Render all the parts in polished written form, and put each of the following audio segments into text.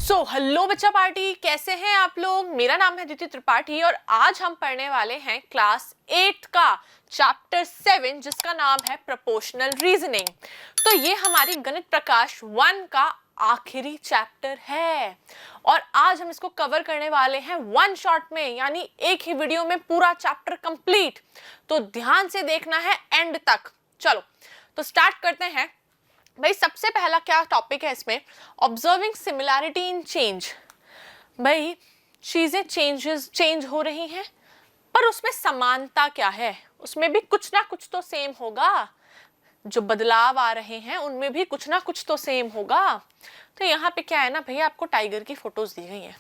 Hello बच्चा party, कैसे हैं आप लोग। मेरा नाम है द्वितीय त्रिपाठी और आज हम पढ़ने वाले हैं क्लास 8 का चैप्टर 7 जिसका नाम है प्रोपोर्शनल रीजनिंग। तो ये हमारी गणित प्रकाश 1 का आखिरी चैप्टर है और आज हम इसको कवर करने वाले हैं वन शॉट में, यानी एक ही वीडियो में पूरा चैप्टर कंप्लीट। तो ध्यान से देखना है एंड तक। चलो तो स्टार्ट करते हैं। भाई सबसे पहला क्या टॉपिक है इसमें, ऑब्जर्विंग सिमिलैरिटी इन चेंज। भाई चीजें चेंज हो रही हैं पर उसमें समानता क्या है, उसमें भी कुछ ना कुछ तो सेम होगा। जो बदलाव आ रहे हैं उनमें भी कुछ ना कुछ तो सेम होगा। तो यहाँ पे क्या है ना भैया, आपको टाइगर की फोटोज दी गई हैं।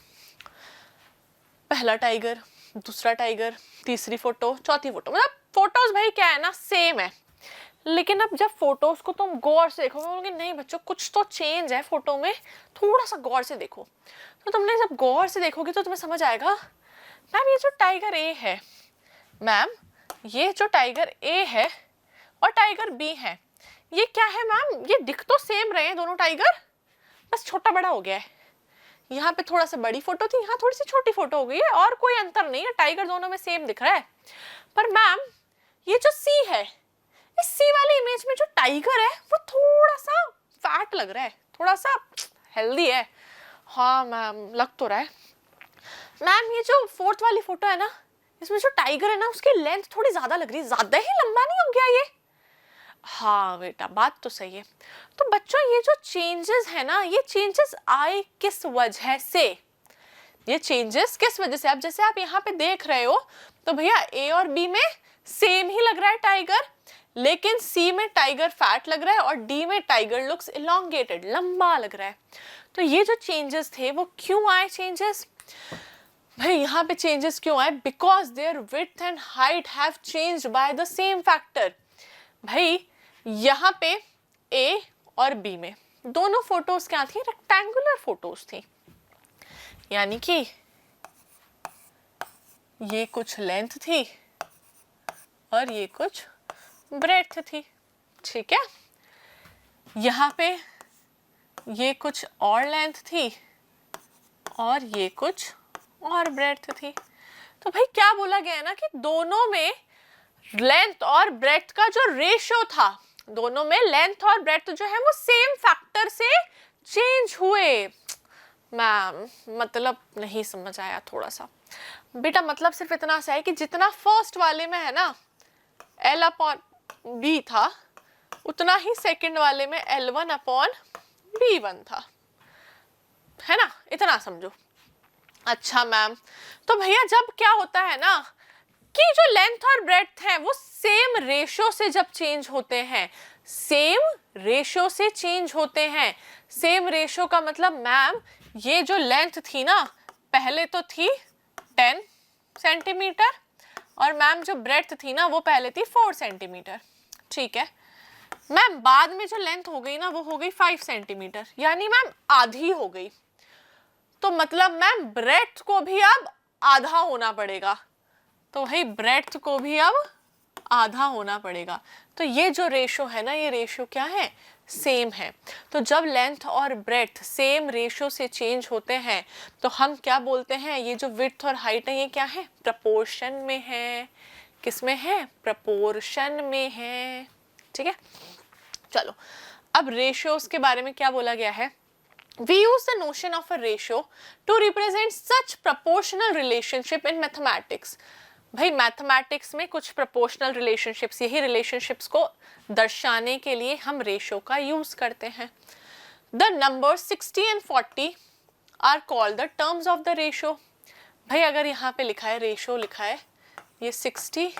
पहला टाइगर, दूसरा टाइगर, तीसरी फोटो, चौथी फोटो, मतलब फोटोज भाई क्या है ना सेम है। लेकिन अब जब फोटोज को तुम गौर से देखोगे बोलोगे नहीं बच्चों कुछ तो चेंज है फोटो में, थोड़ा सा गौर से देखो। तो तुमने जब गौर से देखोगे तो तुम्हें समझ आएगा मैम ये जो टाइगर ए है, मैम ये जो टाइगर ए है और टाइगर बी है, ये क्या है मैम, ये दिख तो सेम रहे हैं दोनों टाइगर, बस छोटा बड़ा हो गया है। यहाँ पे थोड़ा सा बड़ी फोटो थी, यहाँ थोड़ी सी छोटी फोटो हो गई है और कोई अंतर नहीं है, टाइगर दोनों में सेम दिख रहा है। पर मैम ये जो सी है, इस सी वाली इमेज में जो टाइगर है वो थोड़ा सा फैट लग रहा है, थोड़ा सा हेल्दी है। हाँ मैम लग तो रहा है। मैम ये जो फोर्थ वाली फोटो है ना, इसमें जो टाइगर है ना उसकी लेंथ थोड़ी ज्यादा लग रही है, ज्यादा ही लंबा नहीं हो गया ये। हाँ बेटा बात तो सही है। तो बच्चों ये जो चेंजेस है ना, ये चेंजेस आए किस वजह से, ये चेंजेस किस वजह से। अब जैसे आप यहाँ पे देख रहे हो तो भैया ए और बी में सेम ही लग रहा है टाइगर, लेकिन सी में टाइगर फैट लग रहा है और डी में टाइगर लुक्स इलोंगेटेड, लंबा लग रहा है। तो ये जो चेंजेस थे वो क्यों आए चेंजेस, भाई यहाँ पे चेंजेस क्यों आए, because their width and height have changed by the same factor. भाई यहाँ पे ए और बी में दोनों फोटोज क्या थी, रेक्टेंगुलर फोटोज थी, यानी कि ये कुछ लेंथ थी और ये कुछ ब्रेड्थ थी, ठीक है। यहाँ पे ये कुछ और लेंथ थी और ये कुछ और ब्रेड्थ थी। तो भाई क्या बोला गया है ना कि दोनों में लेंथ और ब्रेड्थ का जो रेशियो था, दोनों में लेंथ और ब्रेड्थ जो है वो सेम फैक्टर से चेंज हुए। मैम मतलब नहीं समझ आया थोड़ा सा। बेटा मतलब सिर्फ इतना सा है कि जितना फर्स्ट वाले में है ना L अपॉन B था, उतना ही सेकंड वाले में L1 अपॉन B1 था, है ना, इतना समझो। अच्छा मैम तो भैया जब क्या होता है ना कि जो लेंथ और ब्रेड्थ है वो सेम रेशियो से जब चेंज होते हैं, सेम रेशियो से चेंज होते हैं। सेम रेशियो का मतलब मैम ये जो लेंथ थी ना पहले तो थी 10 सेंटीमीटर और मैम जो ब्रेड्थ थी ना वो पहले थी 4 सेंटीमीटर, ठीक है। मैम बाद में जो लेंथ हो गई ना वो हो गई 5 सेंटीमीटर, यानी मैम आधी हो गई। तो मतलब मैम ब्रेड्थ को भी अब आधा होना पड़ेगा, तो भाई ब्रेड्थ को भी अब आधा होना पड़ेगा। तो ये जो रेशियो है ना, ये रेशियो क्या है, सेम है। तो जब लेंथ और ब्रेड्थ सेम रेशियो से चेंज होते हैं तो हम क्या बोलते हैं, ये जो विड्थ और हाइट है ये क्या है, प्रपोर्शन में है। किस में है, प्रपोर्शन में है, ठीक है। चलो अब रेशियोज के बारे में क्या बोला गया है, we use the notion of a ratio to represent such proportional relationship in mathematics। भाई मैथमेटिक्स में कुछ प्रोपोर्शनल रिलेशनशिप्स, यही रिलेशनशिप्स को दर्शाने के लिए हम रेशियो का यूज करते हैं। The number 60 and 40 are called the terms of the ratio. भाई अगर यहाँ पे लिखा है रेशियो, लिखा है ये 60,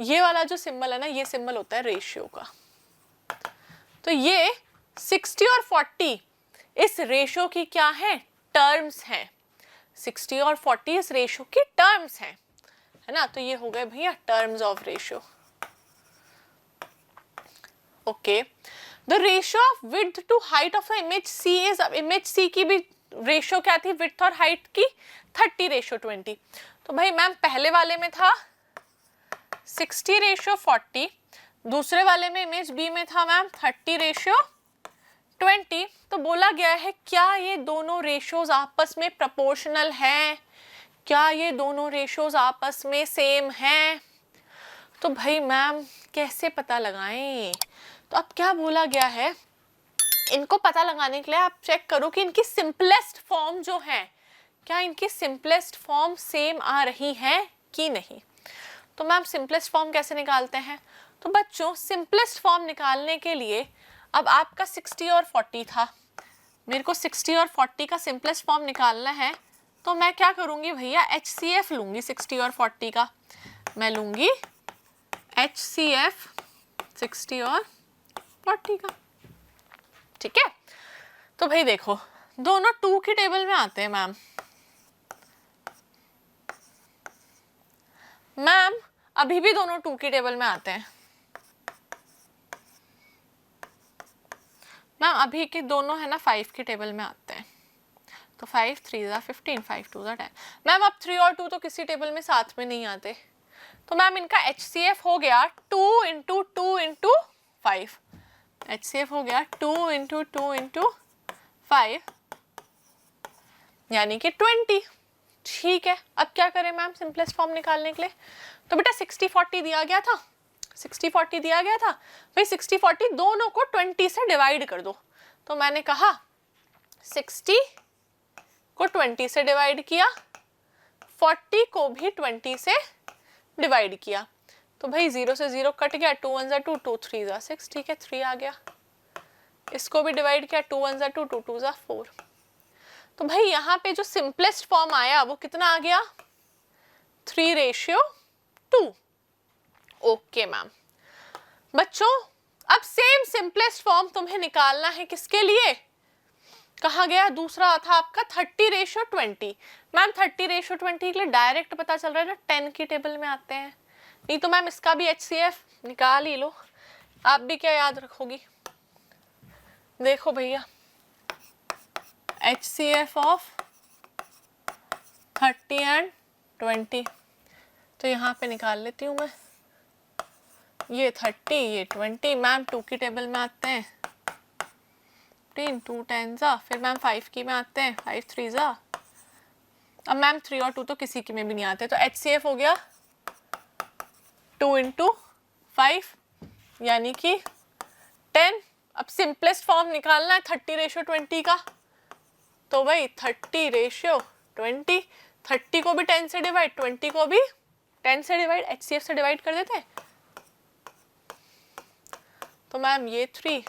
ये वाला जो सिंबल है ना ये सिंबल होता है रेशियो का। तो ये 60 और 40 इस रेशियो की क्या है, टर्म्स हैं। 60 और 40 इस रेशियो की टर्म्स हैं, है ना। तो ये हो गए भैया terms of ratio. Okay, the ratio of width to height of image C is, अब इमेज सी की भी रेशियो क्या थी, विड्थ और हाइट की 30:20। तो भाई मैम पहले वाले में था 60:40, दूसरे वाले में इमेज बी में था मैम 30:20। 20। तो बोला गया है क्या ये दोनों रेशियोज आपस में प्रोपोर्शनल हैं, क्या ये दोनों रेशियोज आपस में सेम हैं। तो भाई मैम कैसे पता लगाएं? तो अब क्या बोला गया है, इनको पता लगाने के लिए आप चेक करो कि इनकी सिंपलेस्ट फॉर्म जो है, क्या इनकी सिंपलेस्ट फॉर्म सेम आ रही है कि नहीं। तो मैम सिंपलेस्ट फॉर्म कैसे निकालते हैं? तो बच्चों सिंपलेस्ट फॉर्म निकालने के लिए अब आपका 60 और 40 था, मेरे को 60 और 40 का सिंपलेस्ट फॉर्म निकालना है। तो मैं क्या करूँगी भैया, HCF लूँगी 60 और 40 का, मैं लूँगी HCF 60 और 40 का। ठीक है, तो भाई देखो दोनों 2 की टेबल में आते हैं मैम। मैम अभी भी दोनों 2 की टेबल में आते हैं मैम, अभी के दोनों है ना 5 की टेबल में आते हैं। तो 5 3 ज़ा 15, 5 2 ज़ा 10। मैम अब 3 और 2 तो किसी टेबल में साथ में नहीं आते, तो मैम इनका HCF हो गया 2 इंटू 2 इंटू 5। HCF हो गया 2 इंटू 2 इंटू 5 यानी कि 20। ठीक है, अब क्या करें मैम सिंपलेस्ट फॉर्म निकालने के लिए? तो बेटा 60-40 दिया गया था, 60-40 दिया गया था भाई, 60-40 दोनों को 20 से डिवाइड कर दो। तो मैंने कहा 60 को 20 से डिवाइड किया, 40 को भी 20 से डिवाइड किया। तो भाई 0 से 0 कट गया, 2 1 ज़ा 2, 2 3 ज़ा 6। ठीक है, 3 आ गया। इसको भी डिवाइड किया, 2 1 ज़ा 2, 2 2 ज़ा 4। तो भाई यहाँ पे जो सिंपलेस्ट फॉर्म आया वो कितना आ गया, 3:2। Okay ma'am. बच्चों अब सेम सिंपलेस्ट फॉर्म तुम्हें निकालना है किसके लिए, कहा गया दूसरा था आपका 30:20। मैम 30:20 के लिए डायरेक्ट पता चल रहा है ना 10 की टेबल में आते हैं, नहीं तो मैम इसका भी HCF निकाल ही लो। आप भी क्या याद रखोगी, देखो भैया HCF ऑफ 30 एंड 20, तो यहाँ पे निकाल लेती हूँ मैं, ये 30 ये 20। मैम 2 की टेबल में आते हैं, 2 10 ज़ा, फिर मैम 5 की में आते हैं, 5 3 ज़ा। अब मैम 3 और 2 तो किसी की में भी नहीं आते, तो HCF हो गया 2 इंटू 5 यानी कि 10। अब सिंपलेस्ट फॉर्म निकालना है 30:20 का, तो भाई 30:20, 30 को भी 10 से डिवाइड, 20 को भी 10 से डिवाइड, HCF से डिवाइड कर देते हैं। तो मैम ये 3,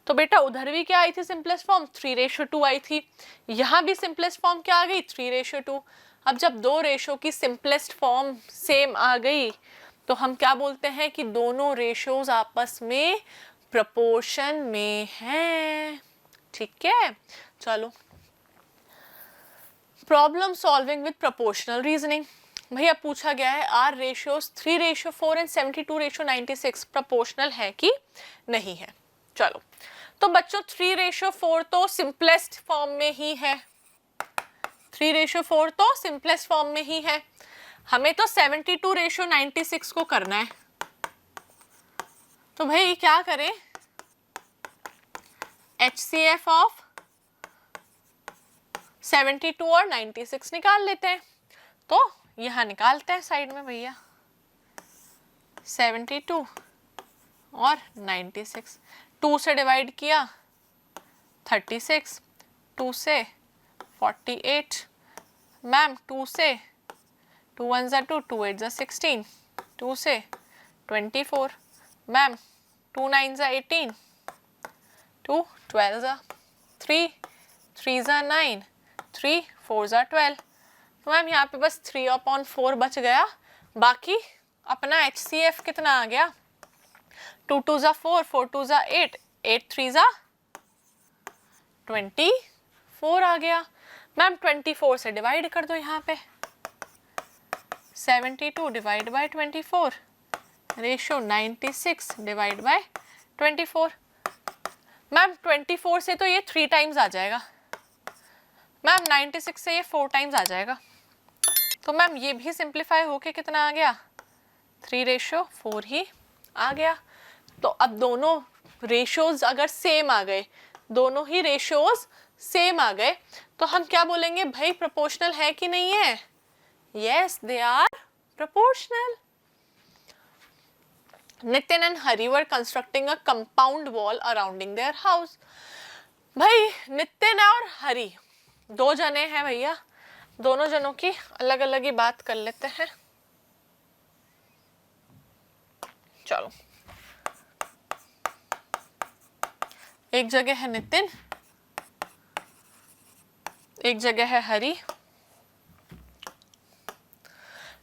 तो बेटा उधर भी क्या आई थी सिंपलेस्ट फॉर्म, 3:2 आई थी, यहाँ भी सिंपलेस्ट फॉर्म क्या आ गई, 3:2। अब जब दो रेशो की सिंपलेस्ट फॉर्म सेम आ गई तो हम क्या बोलते हैं कि दोनों रेशोज आपस में प्रोपोर्शन में हैं। ठीक है, चलो problem solving with proportional reasoning. भैया पूछा गया है आर रेशियोज 3:4 एंड 72:96 प्रोपोर्शनल है कि नहीं है। चलो तो बच्चों 3:4 तो सिंपलेस्ट फॉर्म में ही है, 3:4 तो सिंपलेस्ट फॉर्म में ही है, हमें तो 72:96 को करना है। तो भाई क्या करें, HCF ऑफ 72 और 96 निकाल लेते हैं। तो यहाँ निकालते हैं साइड में भैया, 72 और 96, 2 से डिवाइड किया 36, 2 से 48, मैम 2 से 2 1 ज़ा 2, 2 8 ज़ा 16, 2 से 24, मैम 2 9 ज़ा 18, 2 12 ज़ा 3, 3 ज़ा 9, 3 4 ज़ा 12। तो मैम यहाँ पे बस 3/4 बच गया, बाकी अपना HCF कितना आ गया, 2 2 ज़ा 4, 4 2 ज़ा 8, 8 3 ज़ा 24 आ गया। मैम 24 से डिवाइड कर दो, यहाँ पे 72 divide by 24, ratio 96 divide by 24। Ma'am 24 से तो ये 3 टाइम्स आ जाएगा, मैम 96 से ये 4 टाइम्स आ जाएगा। तो मैम ये भी सिंप्लीफाई होके कितना आ गया, 3:4 ही आ गया। तो अब दोनों रेशियोज अगर सेम आ गए, दोनों ही रेशियोज सेम आ गए, तो हम क्या बोलेंगे भाई प्रोपोर्शनल है कि नहीं है? Yes, they are proportional. Nitin and Hari were constructing a compound wall arounding their house. भाई नितिन और हरी दो जने हैं भैया, दोनों जनों की अलग अलग ही बात कर लेते हैं। चलो, एक जगह है नितिन, एक जगह है हरी।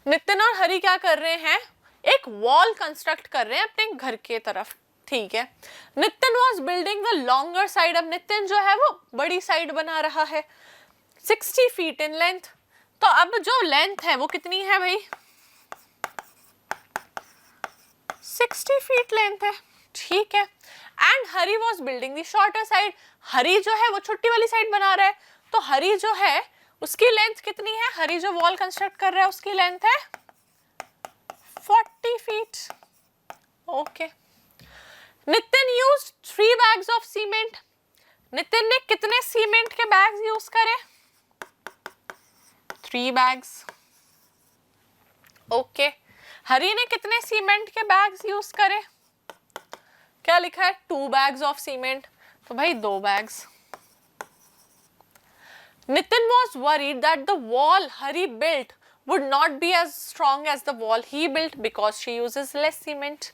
नितिन और हरी क्या कर रहे हैं? एक वॉल कंस्ट्रक्ट कर रहे हैं अपने घर के तरफ, ठीक है। Nitin was building the longer side. अब नितिन जो है वो बड़ी साइड बना रहा है, 60 फीट इन लेंथ। तो अब जो लेंथ है वो कितनी है भाई? 60 फीट लेंथ है, ठीक है। And Hari was building the shorter side. Hari जो है वो छोटी वाली साइड बना रहा है, तो हरी जो है उसकी लेंथ कितनी है? हरी जो वॉल कंस्ट्रक्ट कर रहा है उसकी लेंथ है 40 feet. Okay. Nitin used 3 bags of cement. Nitin ने कितने सीमेंट के बैग्स यूज करे? 3 बैग्स। ओके। हरी ने कितने सीमेंट के बैग्स यूज करे? क्या लिखा है? 2 बैग्स ऑफ सीमेंट, तो भाई 2 bags. Nitin was worried that the wall Hari built would not be as strong as the wall he built because she uses less cement.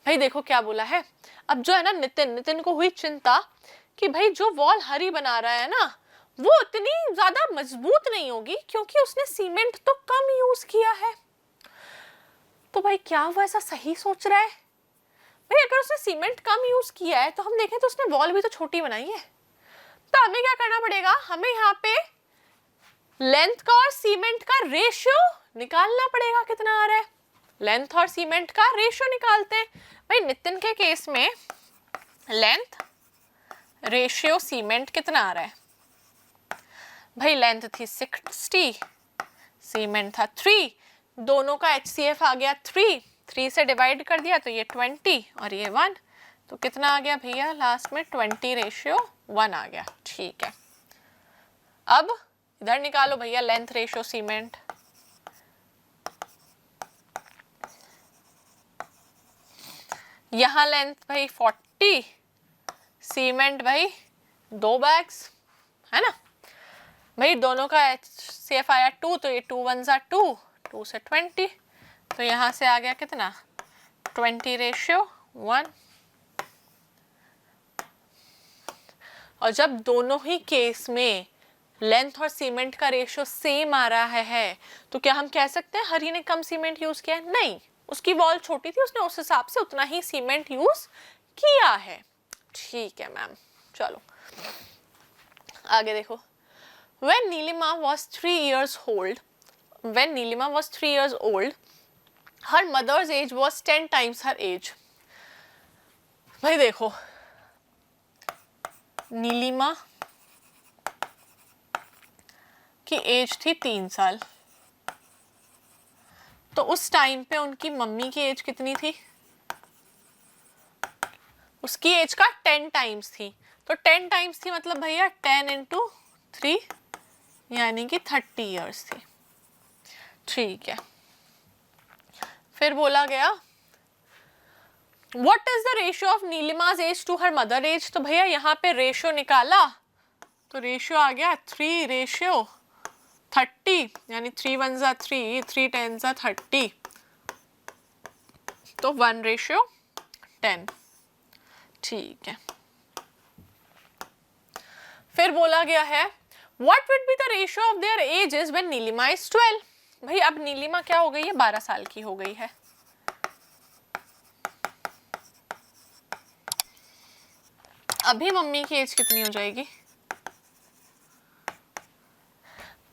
भाई देखो क्या बोला है। अब जो है ना नितिन को हुई चिंता कि भाई जो वॉल हरी बना रहा है ना वो इतनी ज्यादा मजबूत नहीं होगी क्योंकि उसने सीमेंट तो कम यूज किया है। तो भाई क्या वो ऐसा सही सोच रहा है? भाई अगर उसने सीमेंट कम यूज किया है तो हम देखें तो उसने वॉल भी तो छोटी बनाई है। तो हमें क्या करना पड़ेगा? हमें यहाँ पे लेंथ का और सीमेंट का रेशियो निकालना पड़ेगा। कितना आ रहा है? लेंथ और सीमेंट का रेशियो निकालते हैं। भाई नितिन के केस में लेंथ रेशियो सीमेंट कितना आ रहा है? भाई लेंथ थी 60, सीमेंट था 3, दोनों का HCF आ गया 3 से डिवाइड कर दिया तो ये 20 और ये 1, तो कितना आ गया भैया लास्ट में? 20:1 आ गया, ठीक है। अब इधर निकालो भैया लेंथ रेशियो सीमेंट। यहां लेंथ भाई 40, सीमेंट भाई 2 बैग्स, है ना भाई। दोनों का HCF आया 2, तो ये 2 1 2, 2 से 20, तो यहां से आ गया कितना? 20:1। और जब दोनों ही केस में लेंथ और सीमेंट का रेशियो सेम आ रहा है तो क्या हम कह सकते हैं हरी ने कम सीमेंट यूज किया है? नहीं, उसकी वॉल छोटी थी, उसने उस हिसाब से उतना ही सीमेंट यूज किया है, ठीक है मैम। चलो आगे देखो। When Nilima was 3 years old, her mother's age was 10 times her age. भाई देखो नीलिमा की एज थी 3 साल, तो उस टाइम पे उनकी मम्मी की एज कितनी थी? उसकी एज का 10 टाइम्स थी, तो 10 टाइम्स थी मतलब भैया 10 × 3 यानी कि 30 इयर्स थी, ठीक है। फिर बोला गया What is the ratio of नीलिमा's age to her mother age? तो भैया यहाँ पे रेशियो निकाला तो रेशियो आ गया 3:30 यानी 3 1 3, 3 10 30, तो 1:10, ठीक है। फिर बोला गया है What would be the ratio of their ages when Nilima is 12? भाई अब नीलिमा क्या हो गई है? 12 साल की हो गई है। अभी मम्मी की एज कितनी हो जाएगी?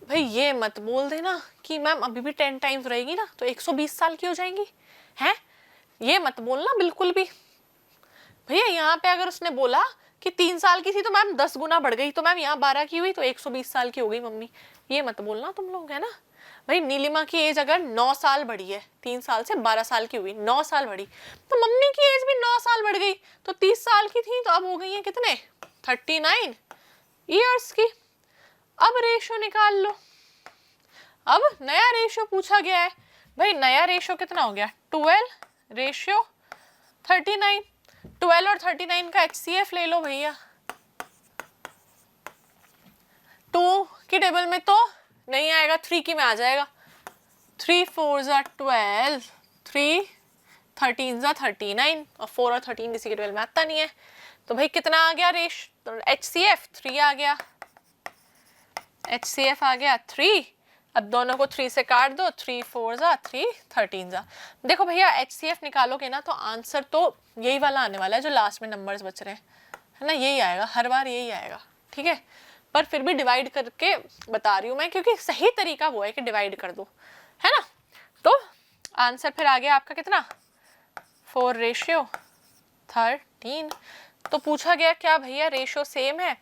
भाई ये मत बोल देना कि मैम अभी भी 10 टाइम्स रहेगी ना तो 120 साल की हो जाएंगी, हैं? ये मत बोलना बिल्कुल भी। भैया यहाँ पे अगर उसने बोला कि 3 साल की थी तो मैम 10 गुना बढ़ गई, तो मैम यहाँ 12 की हुई तो 120 साल की हो गई मम्मी, ये मत बोलना तुम लोग, है ना। भाई नीलिमा की एज अगर 9 साल बढ़ी है, 3 साल से 12 साल की हुई, 9 साल बढ़ी, तो मम्मी की एज भी 9 साल बढ़ गई, तो 30 साल की थी तो अब हो गई है कितने, 39 ईयर्स की। अब रेशो निकाल लो। अब नया रेशो पूछा गया है, भाई नया रेशो कितना हो गया, 12 रेशियो 39। 12 और 39 का HCF ले लो भैया। 2 की टेबल में तो नहीं आएगा, 3 की में आ जाएगा। 3 4 12, 3 13 39, और 4 और 13 किसी के टेबल में आता नहीं है, तो भाई कितना आ गया HCF, 3 आ गया। HCF आ गया 3। अब दोनों को 3 से काट दो, 3 4 3 13। देखो भैया HCF निकालोगे ना तो आंसर तो यही वाला आने वाला है जो लास्ट में नंबर्स बच रहे हैं, है ना, यही आएगा, हर बार यही आएगा, ठीक है। पर फिर भी डिवाइड करके बता रही हूँ मैं, क्योंकि सही तरीका वो है कि डिवाइड कर दो, है ना। तो आंसर फिर आ गया आपका कितना, 4 रेशियो 13। तो पूछा गया क्या भैया रेशो सेम है,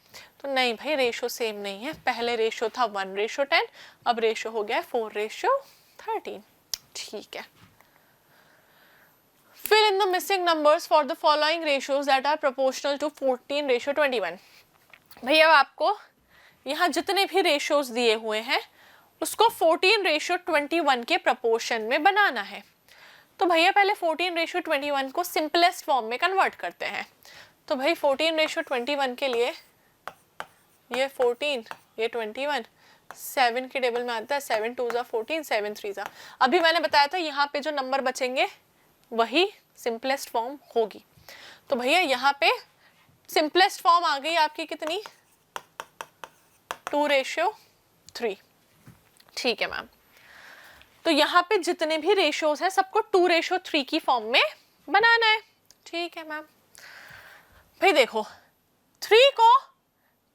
तो नहीं भाई रेशो सेम नहीं है। पहले रेशो था 1:10, अब रेशो हो गया 4:13। ठीक है। Fill in the missing numbers for the following ratios that are proportional to 14:21। भैया आपको यहाँ जितने भी रेशियोज दिए हुए हैं उसको 14:21 के प्रपोर्शन में बनाना है। तो भैया पहले 14:21 को सिंपलेस्ट फॉर्म में कन्वर्ट करते हैं। तो भाई 14:21 के लिए ये 14, ये 21, 7 की टेबल में आता है, 7 2 14, 7 3। अभी मैंने बताया था यहाँ पे जो नंबर बचेंगे वही सिंपलेस्ट फॉर्म होगी। तो भैया यहाँ पे सिंपलेस्ट फॉर्म आ गई आपकी कितनी, 2:3। ठीक है मैम। तो यहाँ पे जितने भी रेशियोज हैं सबको 2:3 की फॉर्म में बनाना है। ठीक है मैम। भाई देखो 3 को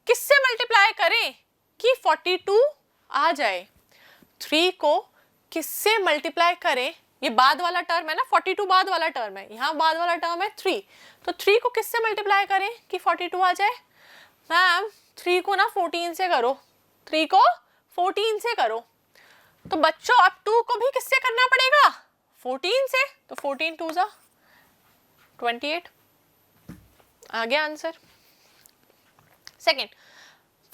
किससे मल्टीप्लाई करें कि 42 आ जाए। 3 को किससे मल्टीप्लाई करें, ये बाद वाला टर्म है ना, 42 बाद वाला टर्म है, यहाँ बाद वाला टर्म है 3, तो 3 को किससे मल्टीप्लाई करें कि 42 आ जाए। मैम 3 को ना 14 से करो, 3 को 14 से करो। तो बच्चों अब 2 को भी किससे करना पड़ेगा, 14 से, तो 14 2 28 आ गया आंसर। सेकेंड,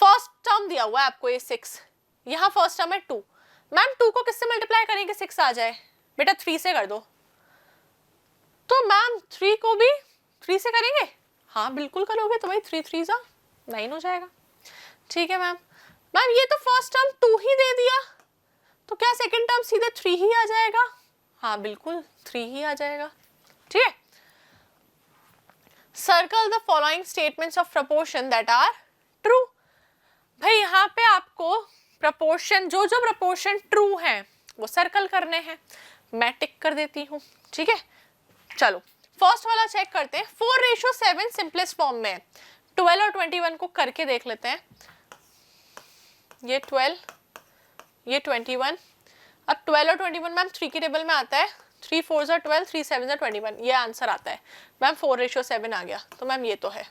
फर्स्ट टर्म दिया हुआ है आपको ये 6, यहाँ फर्स्ट टर्म है 2। मैम 2 को किससे मल्टीप्लाई करेंगे 6 आ जाए, बेटा 3 से कर दो। तो मैम 3 को भी 3 से करेंगे, हाँ बिल्कुल करोगे, तो भाई 3 3 9 हो जाएगा। ठीक है मैम। मैम ये तो फर्स्ट टर्म 2 ही दे दिया, तो क्या सेकंड टर्म सीधे 3 ही आ जाएगा, हाँ बिल्कुल 3 ही आ जाएगा। ठीक है। Circle the following statements of proportion that are true. भाई यहाँ पे आपको प्रपोर्शन, जो जो प्रपोर्शन ट्रू है वो सर्कल करने हैं, मैं टिक कर देती हूँ। ठीक है, चलो फर्स्ट वाला चेक करते हैं। 4:7 सिंपलेस्ट फॉर्म में, 12 और 21 को करके देख लेते हैं। ये 12, ये 21। अब 12 और 21 मैम 3 की टेबल में आता है, 3 4 12, 3 7 21, ये आंसर आता है मैम 4:7 आ गया। तो मैम ये तो है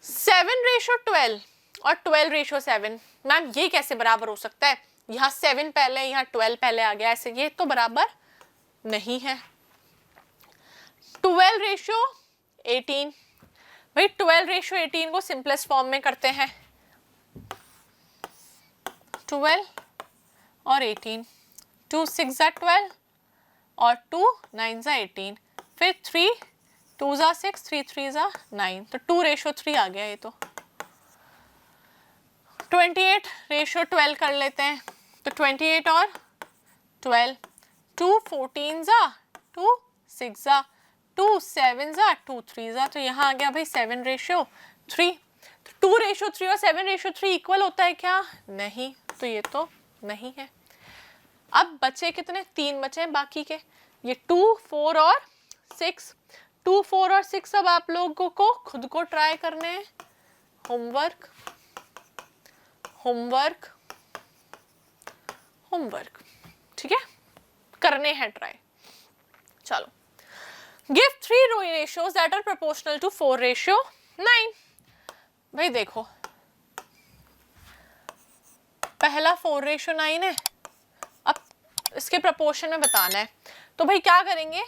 7:12 और 12:7। मैम ये कैसे बराबर हो सकता है, यहाँ 7 पहले यहाँ 12 पहले आ गया, ऐसे ये तो बराबर नहीं है। 12:18, भाई 12:18 को सिंपलेस्ट फॉर्म में करते हैं, 12 और 18, 2 6 12 और 2 9 18, फिर 3 2 6, 3 3 9, तो 2:3 आ गया ये तो। 28:12 कर लेते हैं, तो 28 और 12, 2 14 2 6 2 7 2 3, तो यहाँ आ गया भाई 7:3। तो 2:3 और 7:3 इक्वल होता है क्या, नहीं, तो ये तो नहीं है। अब बचे कितने, 3 बचे हैं बाकी के, ये 2 4 और 6, 2 4 और 6 अब आप लोगों को खुद को ट्राई करने हैं, होमवर्क होमवर्क होमवर्क, ठीक है, करने हैं ट्राई। चलो, give 3 ratios that are proportional to 4:9। भाई देखो पहला 4:9 है, इसके प्रपोर्शन में बताना है। तो भाई क्या करेंगे,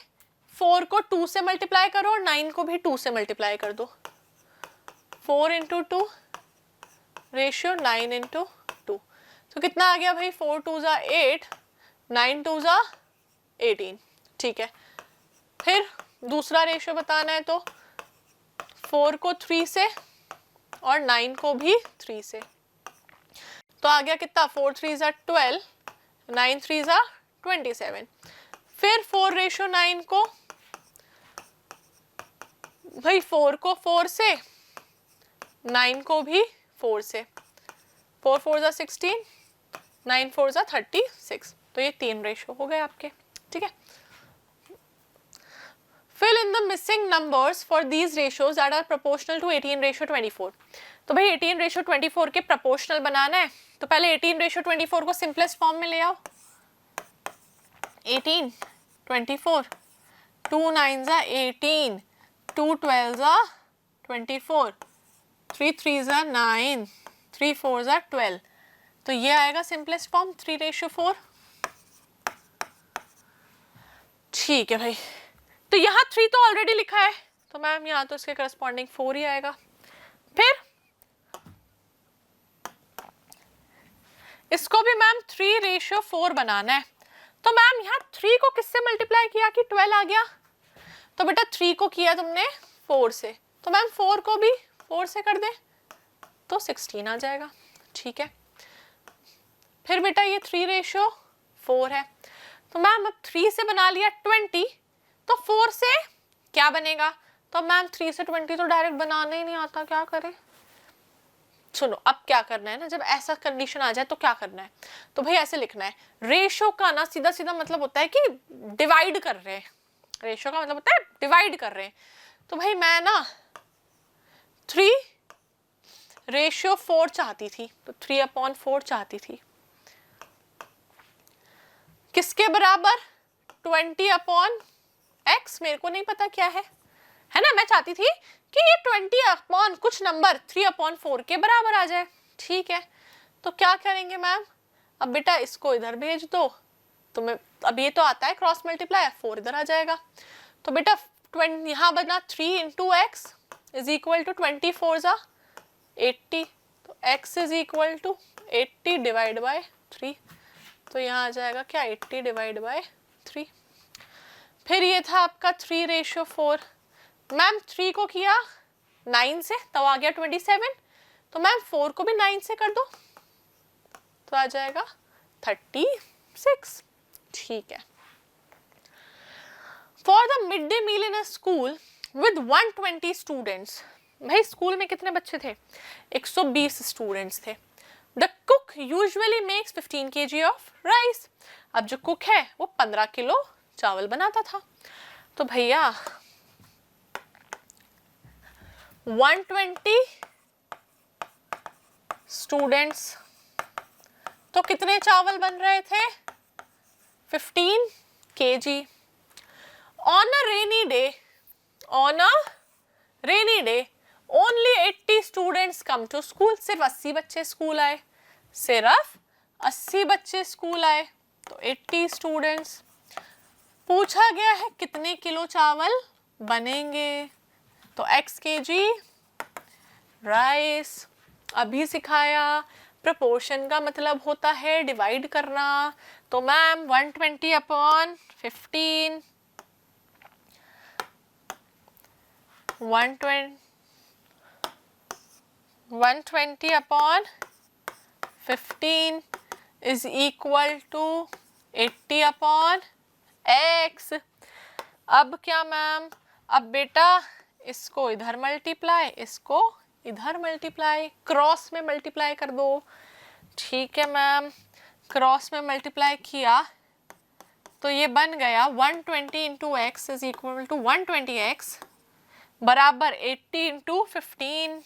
4 को 2 से मल्टीप्लाई करो और 9 को भी 2 से मल्टीप्लाई कर दो। 4 इंटू 2 रेशियो 9 इंटू 2, तो कितना आ गया भाई, 4 2 ज़ा 8, 9 2 ज़ा 18। ठीक है, फिर दूसरा रेशियो बताना है, तो 4 को 3 से और 9 को भी 3 से, तो आ गया कितना, 4 3 ज़ा 12, 9 3 ज़ा 27। फिर 4 रेशियो 9 को, भाई 4 को 4 से, 9 को भी 4 से, 4 4 ज़ा 16, 9 4 ज़ा 36, तो ये 3 रेशियो हो गए आपके। ठीक है, fill in the missing numbers for these ratios that are proportional to 18 ratio 24। तो भाई 18 रेशियो 24 के प्रपोर्शनल बनाना है, तो पहले 18 रेशियो 24 को सिंपलेस्ट फॉर्म में ले आओ। 18 24, 2 9 ज़ा 18, 2 12 ज़ा 24, 3 3 ज़ा 9, 3 4 ज़ा 12, तो ये आएगा सिंपलेस्ट फॉर्म 3 रेशियो 4। ठीक है भाई, तो यहाँ 3 तो ऑलरेडी लिखा है, तो मैम यहाँ तो इसके करस्पॉन्डिंग 4 ही आएगा। फिर इसको भी मैम 3 रेशियो 4 बनाना है, तो मैम यहाँ 3 को किससे मल्टीप्लाई किया कि 12 आ गया, तो बेटा 3 को किया तुमने 4 से, तो मैम 4 को भी 4 से कर दे तो 16 आ जाएगा। ठीक है, फिर बेटा ये 3 रेशियो 4 है, तो मैम अब 3 से बना लिया 20, तो 4 से क्या बनेगा, तो मैम 3 से 20 तो डायरेक्ट बनाना ही नहीं आता, क्या करें। सुनो अब क्या करना है ना, जब ऐसा कंडीशन आ जाए तो क्या करना है, तो भाई ऐसे लिखना है, रेशियो का ना सीधा सीधा मतलब होता है कि डिवाइड कर रहे हैं, रेशियो का मतलब होता है डिवाइड कर रहे हैं। तो भाई मैं ना 3 रेशियो 4 चाहती थी, तो 3/4 चाहती थी, किसके बराबर, 20/x, मेरे को नहीं पता क्या है ना, मैं चाहती थी कि ये 20 कुछ नंबर 3/4 के बराबर आ जाए। ठीक है, तो क्या करेंगे मैम, अब बेटा इसको इधर भेज दो, तो मैं अब ये तो आता है क्रॉस मल्टीप्लाई, 4 इधर आ जाएगा, तो बेटा 20 यहाँ बना 3 into X is equal to 24 ज़ा 80, तो x is equal to 80 divide by 3, तो यहाँ आ जाएगा क्या, 80 डिवाइड बाय 3। फिर ये था आपका 3 रेशियो 4, मैम 3 को किया 9 से, तो आ गया 27, तो मैम 4 को भी 9 से कर दो, तो आ जाएगा 36। ठीक है, for the mid day meal in a school with 120 students, भाई स्कूल में कितने बच्चे थे, 120 स्टूडेंट्स थे। The cook usually makes 15 kg of rice, अब जो कुक है वो 15 किलो चावल बनाता था, तो भैया 120 स्टूडेंट्स, तो कितने चावल बन रहे थे, 15 kg। On a rainy day only 80 students come to school, सिर्फ 80 बच्चे स्कूल आए, सिर्फ 80 बच्चे स्कूल आए, तो 80 स्टूडेंट्स। पूछा गया है कितने किलो चावल बनेंगे, तो x kg राइस, अभी सिखाया, प्रपोर्शन का मतलब होता है डिवाइड करना, तो ma'am 120/15, 120/15 is equal to 80/x। अब क्या मैम, अब बेटा इसको इधर मल्टीप्लाई, इसको इधर मल्टीप्लाई, क्रॉस में मल्टीप्लाई कर दो। ठीक है मैम, क्रॉस में मल्टीप्लाई किया तो ये बन गया 120 into X is equal to 120x बराबर 80 इंटू 15।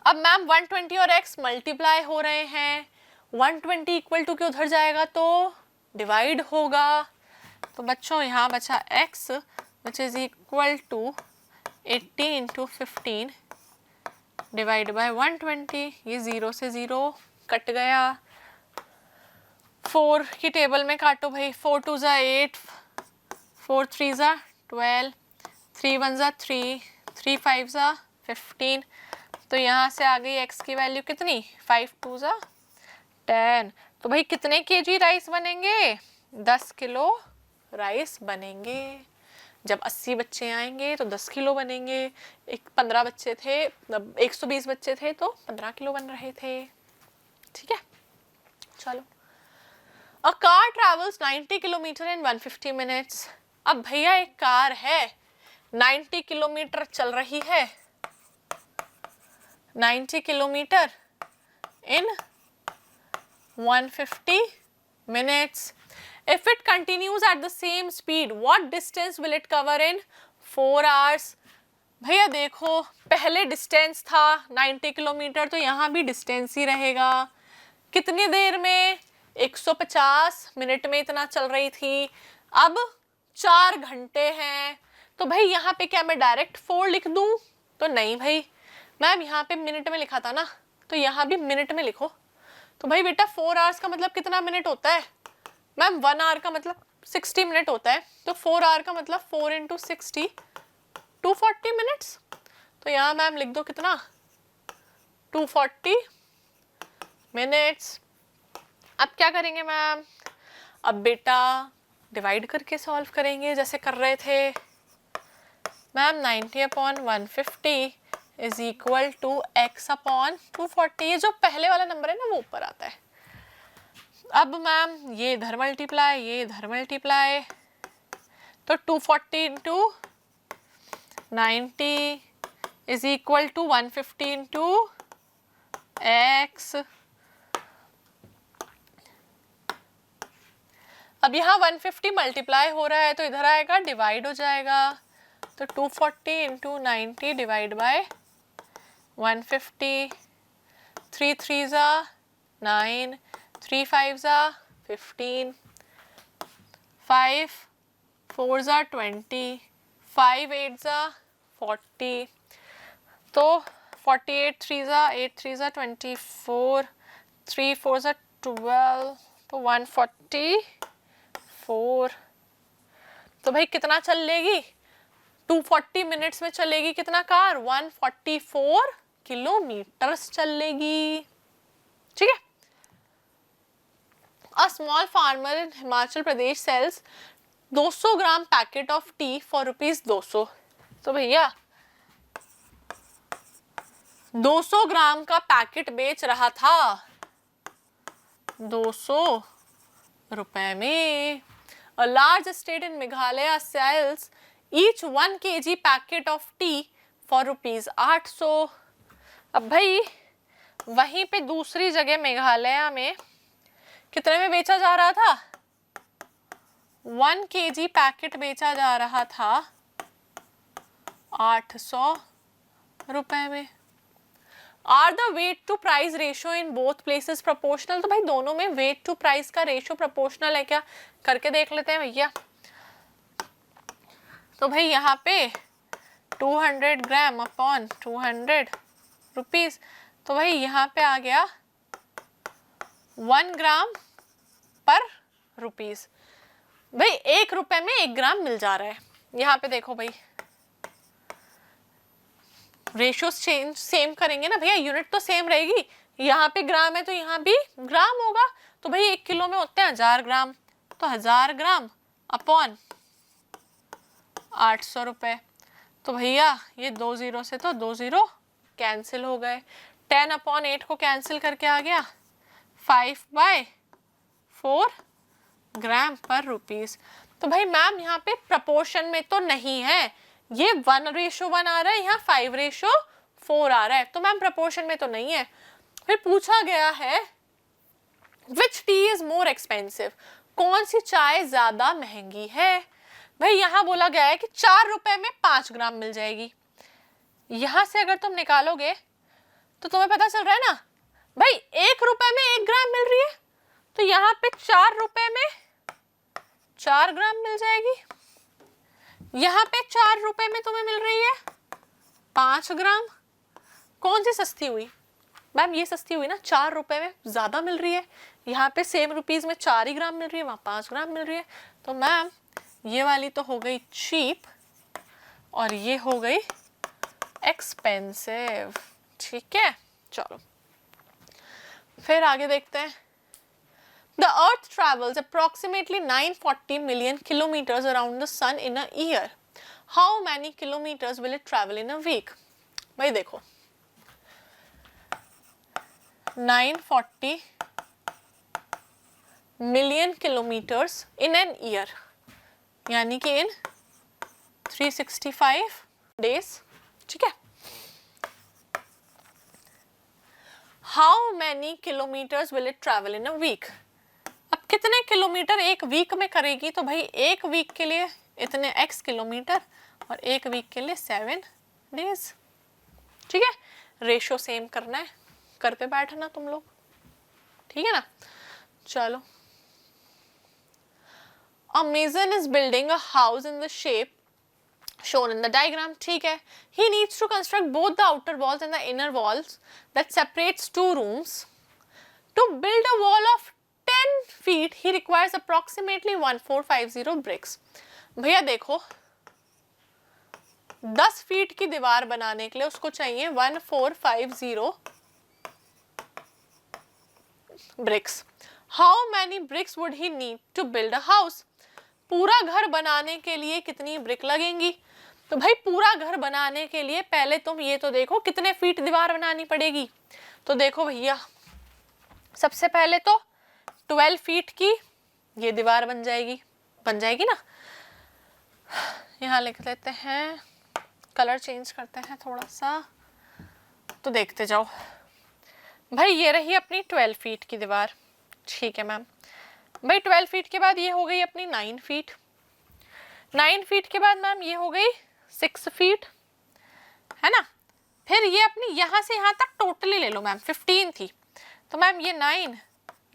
अब मैम 120 और x मल्टीप्लाई हो रहे हैं, 120 इक्वल टू के उधर जाएगा तो डिवाइड होगा, तो बच्चों यहाँ बचा x which is equal to 80 into 15 divide by 120, ये 0 से 0 कट गया, 4 की टेबल में काटो भाई, 4 2 ज़ा 8, 4 3 ज़ा 12, 3 1 ज़ा 3, 3 5 ज़ा 15। तो यहाँ से आ गई x की वैल्यू कितनी, 5 2 ज़ा 10। तो भाई कितने केजी राइस बनेंगे, 10 किलो राइस बनेंगे। जब 80 बच्चे आएंगे तो 10 किलो बनेंगे। 15 बच्चे थे, 120 बच्चे थे तो 15 किलो बन रहे थे। ठीक है, चलो। A car travels 90 kilometre in 150 minutes। अब भैया एक कार है, 90 किलोमीटर चल रही है, 90 kilometre in 150 minutes। If it continues at the same speed, what distance will it cover in 4 hours? भैया देखो, पहले डिस्टेंस था 90 किलोमीटर, तो यहाँ भी डिस्टेंस ही रहेगा। कितनी देर में, 150 मिनट में इतना चल रही थी। अब 4 घंटे हैं, तो भाई यहाँ पे क्या मैं डायरेक्ट 4 लिख दूँ? तो नहीं भाई, मैम यहाँ पे मिनट में लिखा था ना, तो यहाँ भी मिनट में लिखो। तो भाई बेटा 4 आवर्स का मतलब कितना मिनट होता है? मैम 1 आवर का मतलब 60 मिनट होता है, तो 4 आवर का मतलब 4 इंटू 60, 240 मिनट्स। तो यहाँ मैम लिख दो कितना, 240 मिनट्स। अब क्या करेंगे मैम? अब बेटा डिवाइड करके सॉल्व करेंगे जैसे कर रहे थे। Ma'am 90/150 is equal to x/240। ये जो पहले वाला नंबर है ना वो ऊपर आता है। अब मैम ये इधर मल्टीप्लाई, ये इधर मल्टीप्लाई, तो 240 into 90 is equal to 150 into x। अब यहाँ 150 मल्टीप्लाई हो रहा है तो इधर आएगा डिवाइड हो जाएगा, तो 240 इंटू 90 डिवाइड बाय 150, 3 3 ज़ा 9, 3 5 ज़ा 15, 5 4 ज़ा 20, 5 8 ज़ा 40, तो 48 3 ज़ा 8 3 ज़ा 24, 3 4 ज़ा 12, तो 144। तो भाई कितना चल लेगी, 240 मिनट्स में चलेगी कितना कार, 144 किलोमीटर चल लेगी। ठीक है। A small farmer in Himachal Pradesh sells 200 gram packet of T for ₹200। तो भैया 200 ग्राम का पैकेट बेच रहा था 200 रुपए में। A large estate in Meghalaya sells each 1 kg packet of tea for ₹800। अब भाई वहीं पे दूसरी जगह मेघालय में कितने में बेचा जा रहा था, 1 kg पैकेट बेचा जा रहा था 800 रुपए में। Are the weight to price ratio in both places proportional. तो भाई दोनों में वेट टू प्राइस का रेशियो प्रोपोर्शनल है क्या, करके देख लेते हैं भैया। तो भाई यहाँ पे 200 ग्राम अपॉन 200 रुपीज, तो भाई यहाँ पे आ गया 1 ग्राम पर रुपीज। भाई 1 रुपए में 1 ग्राम मिल जा रहा है। यहाँ पे देखो भाई रेशियो चेंज सेम करेंगे ना भैया, यूनिट तो सेम रहेगी। यहाँ पे ग्राम है तो यहाँ भी ग्राम होगा। तो भाई 1 किलो में होते हैं 1000 ग्राम, तो 1000 ग्राम अपॉन 800 रुपए। तो भैया ये 2 जीरो से तो 2 जीरो कैंसिल हो गए। 10/8 को कैंसिल करके आ गया 5/4 ग्राम पर रुपीज। तो भाई मैम यहाँ पे प्रपोर्शन में तो नहीं है, ये 1:1 आ रहा है, यहाँ 5:4 आ रहा है, तो मैम प्रपोर्शन में तो नहीं है। फिर पूछा गया है विच टी इज मोर एक्सपेंसिव, कौन सी चाय ज्यादा महंगी है। भाई यहाँ बोला गया है कि 4 रुपए में 5 ग्राम मिल जाएगी। यहाँ से अगर तुम निकालोगे तो तुम्हें पता चल रहा है ना भाई 1 रुपए में 1 ग्राम मिल रही है, तो यहाँ पे 4 रुपए में 4 ग्राम मिल जाएगी। यहाँ पे 4 रुपए में तुम्हें मिल रही है 5 ग्राम। कौन सी सस्ती हुई, मैम ये सस्ती हुई ना, 4 रुपए में ज़्यादा मिल रही है, यहाँ पे सेम रुपीज़ में 4 ही ग्राम मिल रही है, वहाँ 5 ग्राम मिल रही है। तो मैम ये वाली तो हो गई चीप और ये हो गई एक्सपेंसिव। ठीक है, चलो फिर आगे देखते हैं। The Earth travels approximately 940 million kilometers around the sun in a year. How many kilometers will it travel in a week? भाई देखो 940 million kilometers in an year, यानी कि in 365 days। ठीक है, How many kilometers will it travel in a week? अब कितने kilometre एक week में करेगी? तो भाई एक वीक के लिए इतने x किलोमीटर और एक वीक के लिए 7 डेज। ठीक है, रेशो सेम करना है, करते बैठना तुम लोग, ठीक है ना। चलो, A mason is building a house in the shape shown in the diagram. ठीक है, he needs to construct both the outer walls and the inner walls that separates two rooms. To build a wall of 10 feet, he requires approximately 1450 bricks. भैया देखो 10 feet की दीवार बनाने के लिए उसको चाहिए 1450 bricks. How many bricks would he need to build a house? पूरा घर बनाने के लिए कितनी ब्रिक लगेंगी? तो भाई पूरा घर बनाने के लिए पहले तुम ये तो देखो कितने फीट दीवार बनानी पड़ेगी। तो देखो भैया सबसे पहले तो 12 फीट की ये दीवार बन जाएगी ना। यहाँ लिख लेते हैं, कलर चेंज करते हैं थोड़ा सा, तो देखते जाओ। भाई ये रही अपनी 12 फीट की दीवार, ठीक है मैम। भाई 12 फीट के बाद ये हो गई अपनी 9 फीट, 9 फीट के बाद मैम ये हो गई 6 फीट, है ना। फिर ये अपनी यहाँ से यहाँ तक टोटली ले लो मैम, 15 थी, तो मैम ये 9,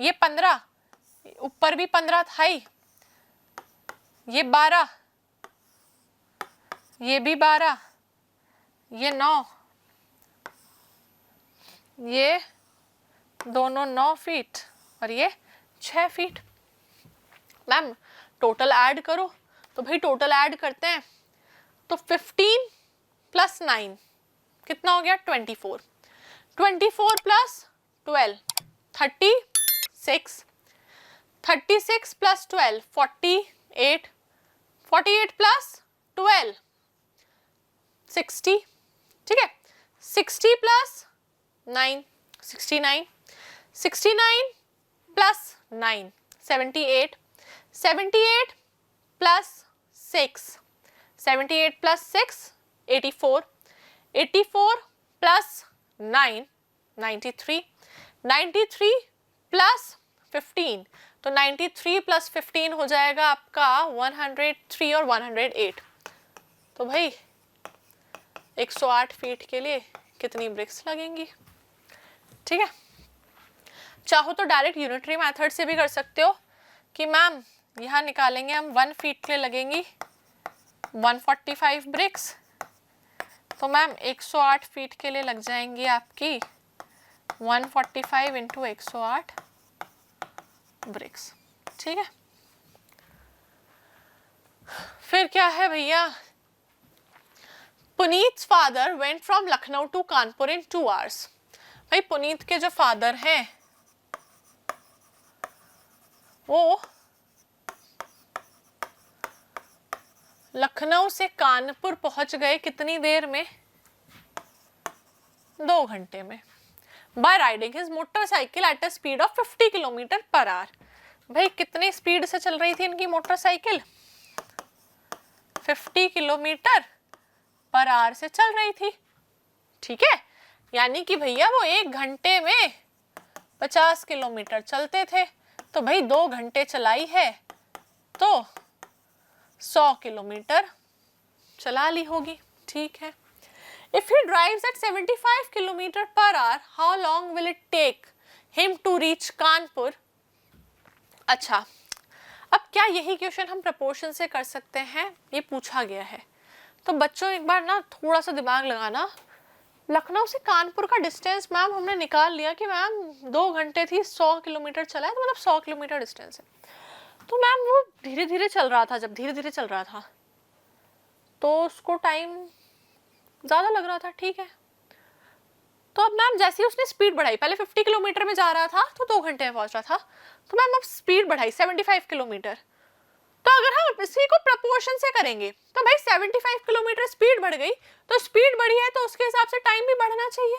ये 15, ऊपर भी 15 था ही, ये 12, ये भी 12, ये 9, ये दोनों 9 फीट और ये 6 फीट। मैम टोटल ऐड करो, तो भाई टोटल ऐड करते हैं तो 15 प्लस 9 कितना हो गया? 24, 24 प्लस 12 36, 36 प्लस 12 48, 48 प्लस 12 60, ठीक है। 60 plus 9 69, 69 plus 9 78, 78 plus 6 78 plus 6 84, 84 plus 9 93, 93 plus 15, तो 93 प्लस 15 हो जाएगा आपका 103 और 108। तो भाई 108 फीट के लिए कितनी ब्रिक्स लगेंगी? ठीक है, चाहो तो डायरेक्ट यूनिटरी मेथड से भी कर सकते हो कि मैम यहाँ निकालेंगे हम 1 फीट के लिए लगेंगी 145 ब्रिक्स, तो मैम 108 फीट के लिए लग जाएंगी आपकी 145 इंटू 108 ब्रिक्स। ठीक है, फिर क्या है भैया, पुनीत's father went from Lucknow to Kanpur in 2 hours. भाई पुनीत के जो फादर हैं वो लखनऊ से कानपुर पहुंच गए कितनी देर में? 2 घंटे में। By riding his motorcycle at a speed of 50 kilometre per hour. भाई कितनी स्पीड से चल रही थी इनकी मोटरसाइकिल? 50 किलोमीटर पर आवर से चल रही थी, ठीक है। यानी कि भैया वो 1 घंटे में 50 किलोमीटर चलते थे, तो भाई 2 घंटे चलाई है तो 100 किलोमीटर चला ली होगी, ठीक है। If he drives at 75 kilometre per hour, how long will it take him to reach Kanpur? अच्छा, अब क्या यही क्वेश्चन हम प्रपोर्शन से कर सकते हैं? ये पूछा गया है, तो बच्चों एक बार ना थोड़ा सा दिमाग लगाना। लखनऊ से कानपुर का डिस्टेंस मैम हमने निकाल लिया कि मैम 2 घंटे थी, 100 किलोमीटर चला है, तो मतलब 100 किलोमीटर डिस्टेंस है। तो मैम वो धीरे धीरे चल रहा था, जब धीरे धीरे चल रहा था तो उसको टाइम ज़्यादा लग रहा था, ठीक है। तो अब मैम जैसे ही उसने स्पीड बढ़ाई, पहले 50 किलोमीटर में जा रहा था तो 2 घंटे में पहुंच रहा था, तो मैम अब स्पीड बढ़ाई 75 किलोमीटर। तो अगर हम इसी को प्रपोर्शन से करेंगे तो भाई 75 किलोमीटर स्पीड बढ़ गई, तो स्पीड बढ़ी है तो उसके हिसाब से टाइम भी बढ़ना चाहिए।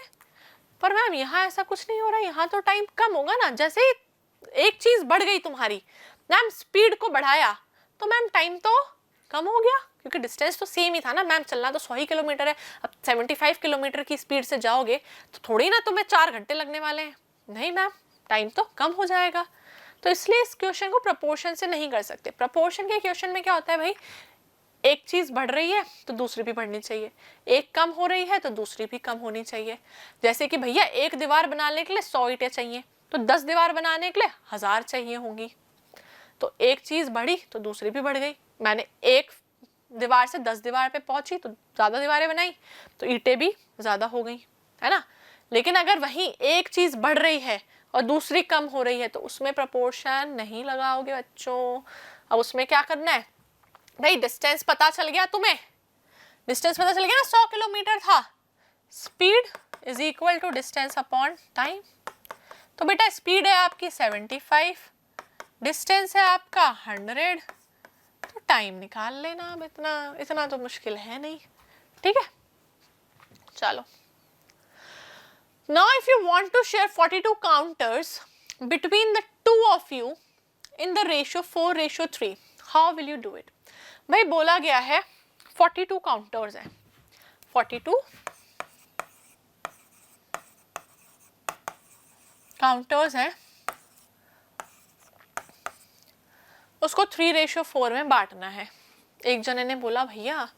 पर मैम यहाँ ऐसा कुछ नहीं हो रहा, यहाँ तो टाइम कम होगा ना। जैसे ही एक चीज बढ़ गई तुम्हारी, मैम स्पीड को बढ़ाया तो मैम टाइम तो कम हो गया, क्योंकि डिस्टेंस तो सेम ही था ना मैम, चलना तो 100 ही किलोमीटर है। अब 75 किलोमीटर की स्पीड से जाओगे तो थोड़ी ना तुम्हें 4 घंटे लगने वाले हैं, नहीं मैम, टाइम तो कम हो जाएगा। तो इसलिए इस क्वेश्चन को प्रपोर्शन से नहीं कर सकते। प्रपोर्शन के क्वेश्चन में क्या होता है भाई, एक चीज बढ़ रही है तो दूसरी भी बढ़नी चाहिए, एक कम हो रही है तो दूसरी भी कम होनी चाहिए। जैसे कि भैया एक दीवार बनाने के लिए 100 ईंटें चाहिए, तो 10 दीवार बनाने के लिए 1000 चाहिए होंगी। तो एक चीज बढ़ी तो दूसरी भी बढ़ गई। मैंने एक दीवार से 10 दीवार पे पहुंची तो ज्यादा दीवारें बनाई, तो ईंटें भी ज्यादा हो गई, है ना। लेकिन अगर वहीं एक चीज बढ़ रही है और दूसरी कम हो रही है तो उसमें प्रपोर्शन नहीं लगाओगे बच्चों। अब उसमें क्या करना है भाई, डिस्टेंस पता चल गया तुम्हें, डिस्टेंस पता चल गया ना 100 किलोमीटर था, speed is equal to distance upon time. तो बेटा स्पीड है आपकी 75, डिस्टेंस है आपका 100, तो टाइम निकाल लेना। अब इतना तो मुश्किल है नहीं, ठीक है। चलो, now if you want to share 42 counters between the two of you in the ratio 4:3, how will you do it? भाई बोला गया है 42 काउंटर्स हैं, 42 काउंटर्स हैं, उसको 3:4 में बांटना है। एक जने ने बोला भैया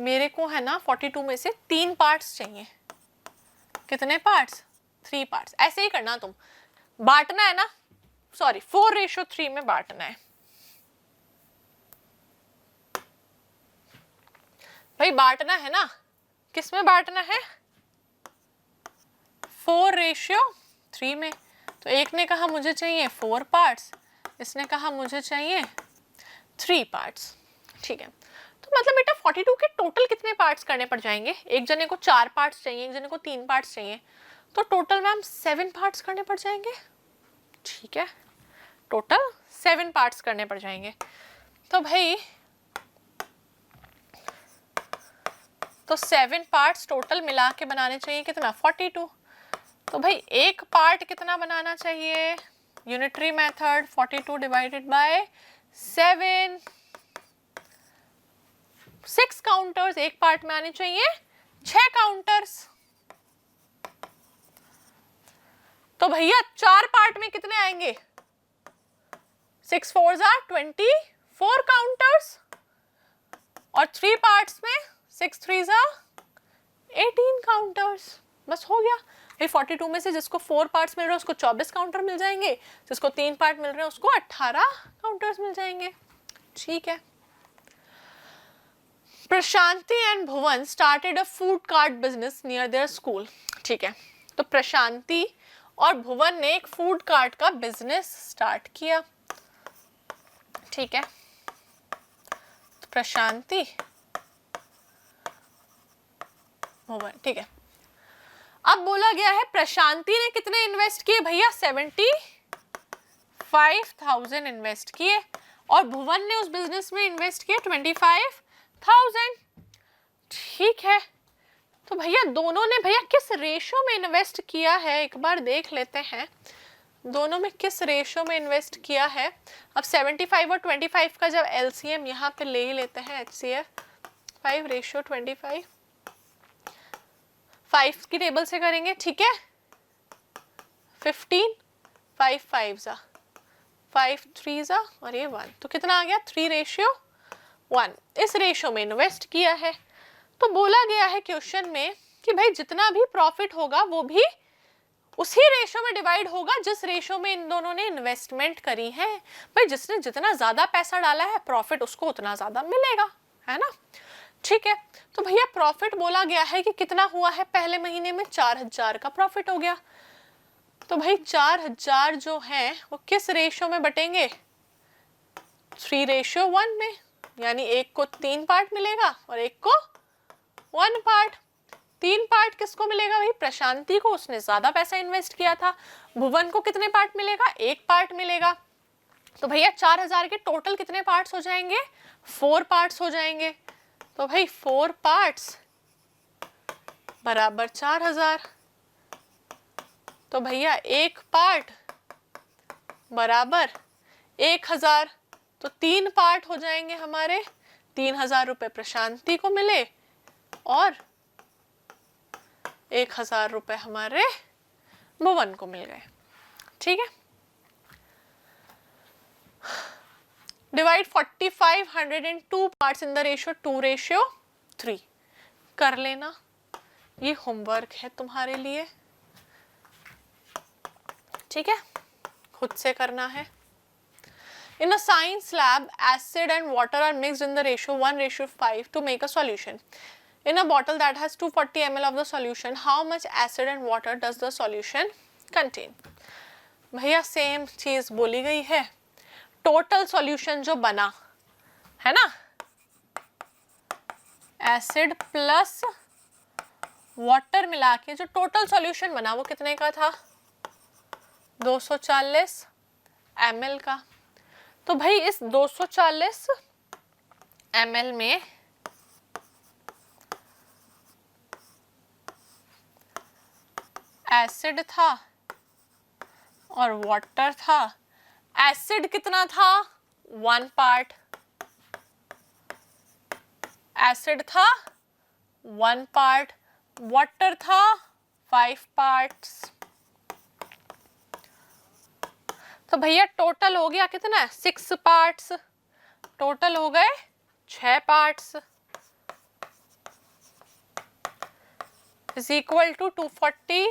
मेरे को है ना 42 में से 3 पार्ट्स चाहिए। कितने पार्ट्स? 3 पार्ट्स। ऐसे ही करना तुम, बांटना है ना, सॉरी 4:3 में बांटना है भाई, बांटना है ना, किस में बांटना है? 4:3 में। तो एक ने कहा मुझे चाहिए 4 पार्ट्स, इसने कहा मुझे चाहिए 3 पार्ट्स, ठीक है। तो मतलब बेटा 42 के टोटल कितने पार्ट्स करने पड़ जाएंगे? एक जने को 4 पार्ट्स चाहिए, एक जने को 3 पार्ट्स चाहिए, तो टोटल मैम 7 पार्ट्स करने पड़ जाएंगे, ठीक है। टोटल 7 पार्ट्स करने पड़ जाएंगे। तो भाई तो 7 पार्ट्स टोटल मिला के बनाने चाहिए कितना? 42। तो भाई एक पार्ट कितना बनाना चाहिए? Unitary method 42 divided by 7, 6 counters एक पार्ट में आने चाहिए, 6 काउंटर्स। तो भैया 4 पार्ट में कितने आएंगे? 6 4s are 24 काउंटर्स, और 3 पार्ट्स में 6 3s are 18 काउंटर्स। बस हो गया। ये 42 में से जिसको 4 पार्ट्स मिल रहे हैं उसको 24 काउंटर मिल जाएंगे, जिसको 3 पार्ट मिल रहे हैं उसको 18 काउंटर्स मिल जाएंगे, ठीक है। Prashanti and Bhuvan started a food cart business near their school, ठीक है। तो प्रशांति और भुवन ने एक फूड कार्ट का बिजनेस स्टार्ट किया, ठीक है। तो प्रशांति भुवन, ठीक है। अब बोला गया है प्रशांति ने कितने इन्वेस्ट किए भैया? 75,000 इन्वेस्ट किए, और भुवन ने उस बिजनेस में इन्वेस्ट किए 25,000, ठीक है। तो भैया दोनों ने भैया किस रेशो में इन्वेस्ट किया है एक बार देख लेते हैं, दोनों में किस रेशो में इन्वेस्ट किया है। अब 75 और 25 का जब एलसीएम यहाँ पे ले ही लेते हैं, HCF 5:25, 5 की टेबल से करेंगे, ठीक है। 15, 5 5s 5 3s और ये 1, तो कितना आ गया? 3:1। इस रेशो में इन्वेस्ट किया है। तो बोला गया है क्वेश्चन में कि भाई जितना भी प्रॉफिट होगा वो भी उसी रेशो में डिवाइड होगा जिस रेशो में इन दोनों ने इन्वेस्टमेंट करी है। भाई जिसने जितना ज्यादा पैसा डाला है प्रॉफिट उसको उतना ज्यादा मिलेगा, है ना। ठीक है, तो भैया प्रॉफिट बोला गया है कि कितना हुआ है, पहले महीने में 4000 का प्रॉफिट हो गया। तो भाई 4000 जो है वो किस रेशियो में बटेंगे, 3:1 में, यानी एक को 3 पार्ट मिलेगा और एक को 1 पार्ट। 3 पार्ट किसको मिलेगा भाई, प्रशांति को, उसने ज्यादा पैसा इन्वेस्ट किया था। भुवन को कितने पार्ट मिलेगा, 1 पार्ट मिलेगा। तो भैया 4000 के टोटल कितने पार्ट्स हो जाएंगे, 4 पार्ट्स हो जाएंगे। तो भाई 4 पार्ट्स बराबर 4000। तो भैया 1 पार्ट बराबर 1000। तो 3 पार्ट हो जाएंगे हमारे, 3000 रुपए प्रशांति को मिले और 1000 रुपए हमारे भुवन को मिल गए। ठीक है, divide 4500 in 2 parts in the ratio 2:3। कर लेना, ये होमवर्क है तुम्हारे लिए। ठीक है, खुद से करना है। In a science lab, acid and water are mixed in the ratio 1:5 to make a solution. In a bottle that has 240 ml of the solution, how much acid and water does the solution contain? भैया same चीज बोली गई है, total solution जो बना है ना, acid plus water मिला के जो टोटल सॉल्यूशन बना वो कितने का था, 240 ml का। तो भाई इस 240 ml में एसिड था और वाटर था। एसिड कितना था, 1 पार्ट, एसिड था 1 पार्ट, वाटर था 5 पार्ट्स। तो भैया टोटल हो गया कितना, 6 पार्ट्स, टोटल हो गए 6 parts, is equal to 240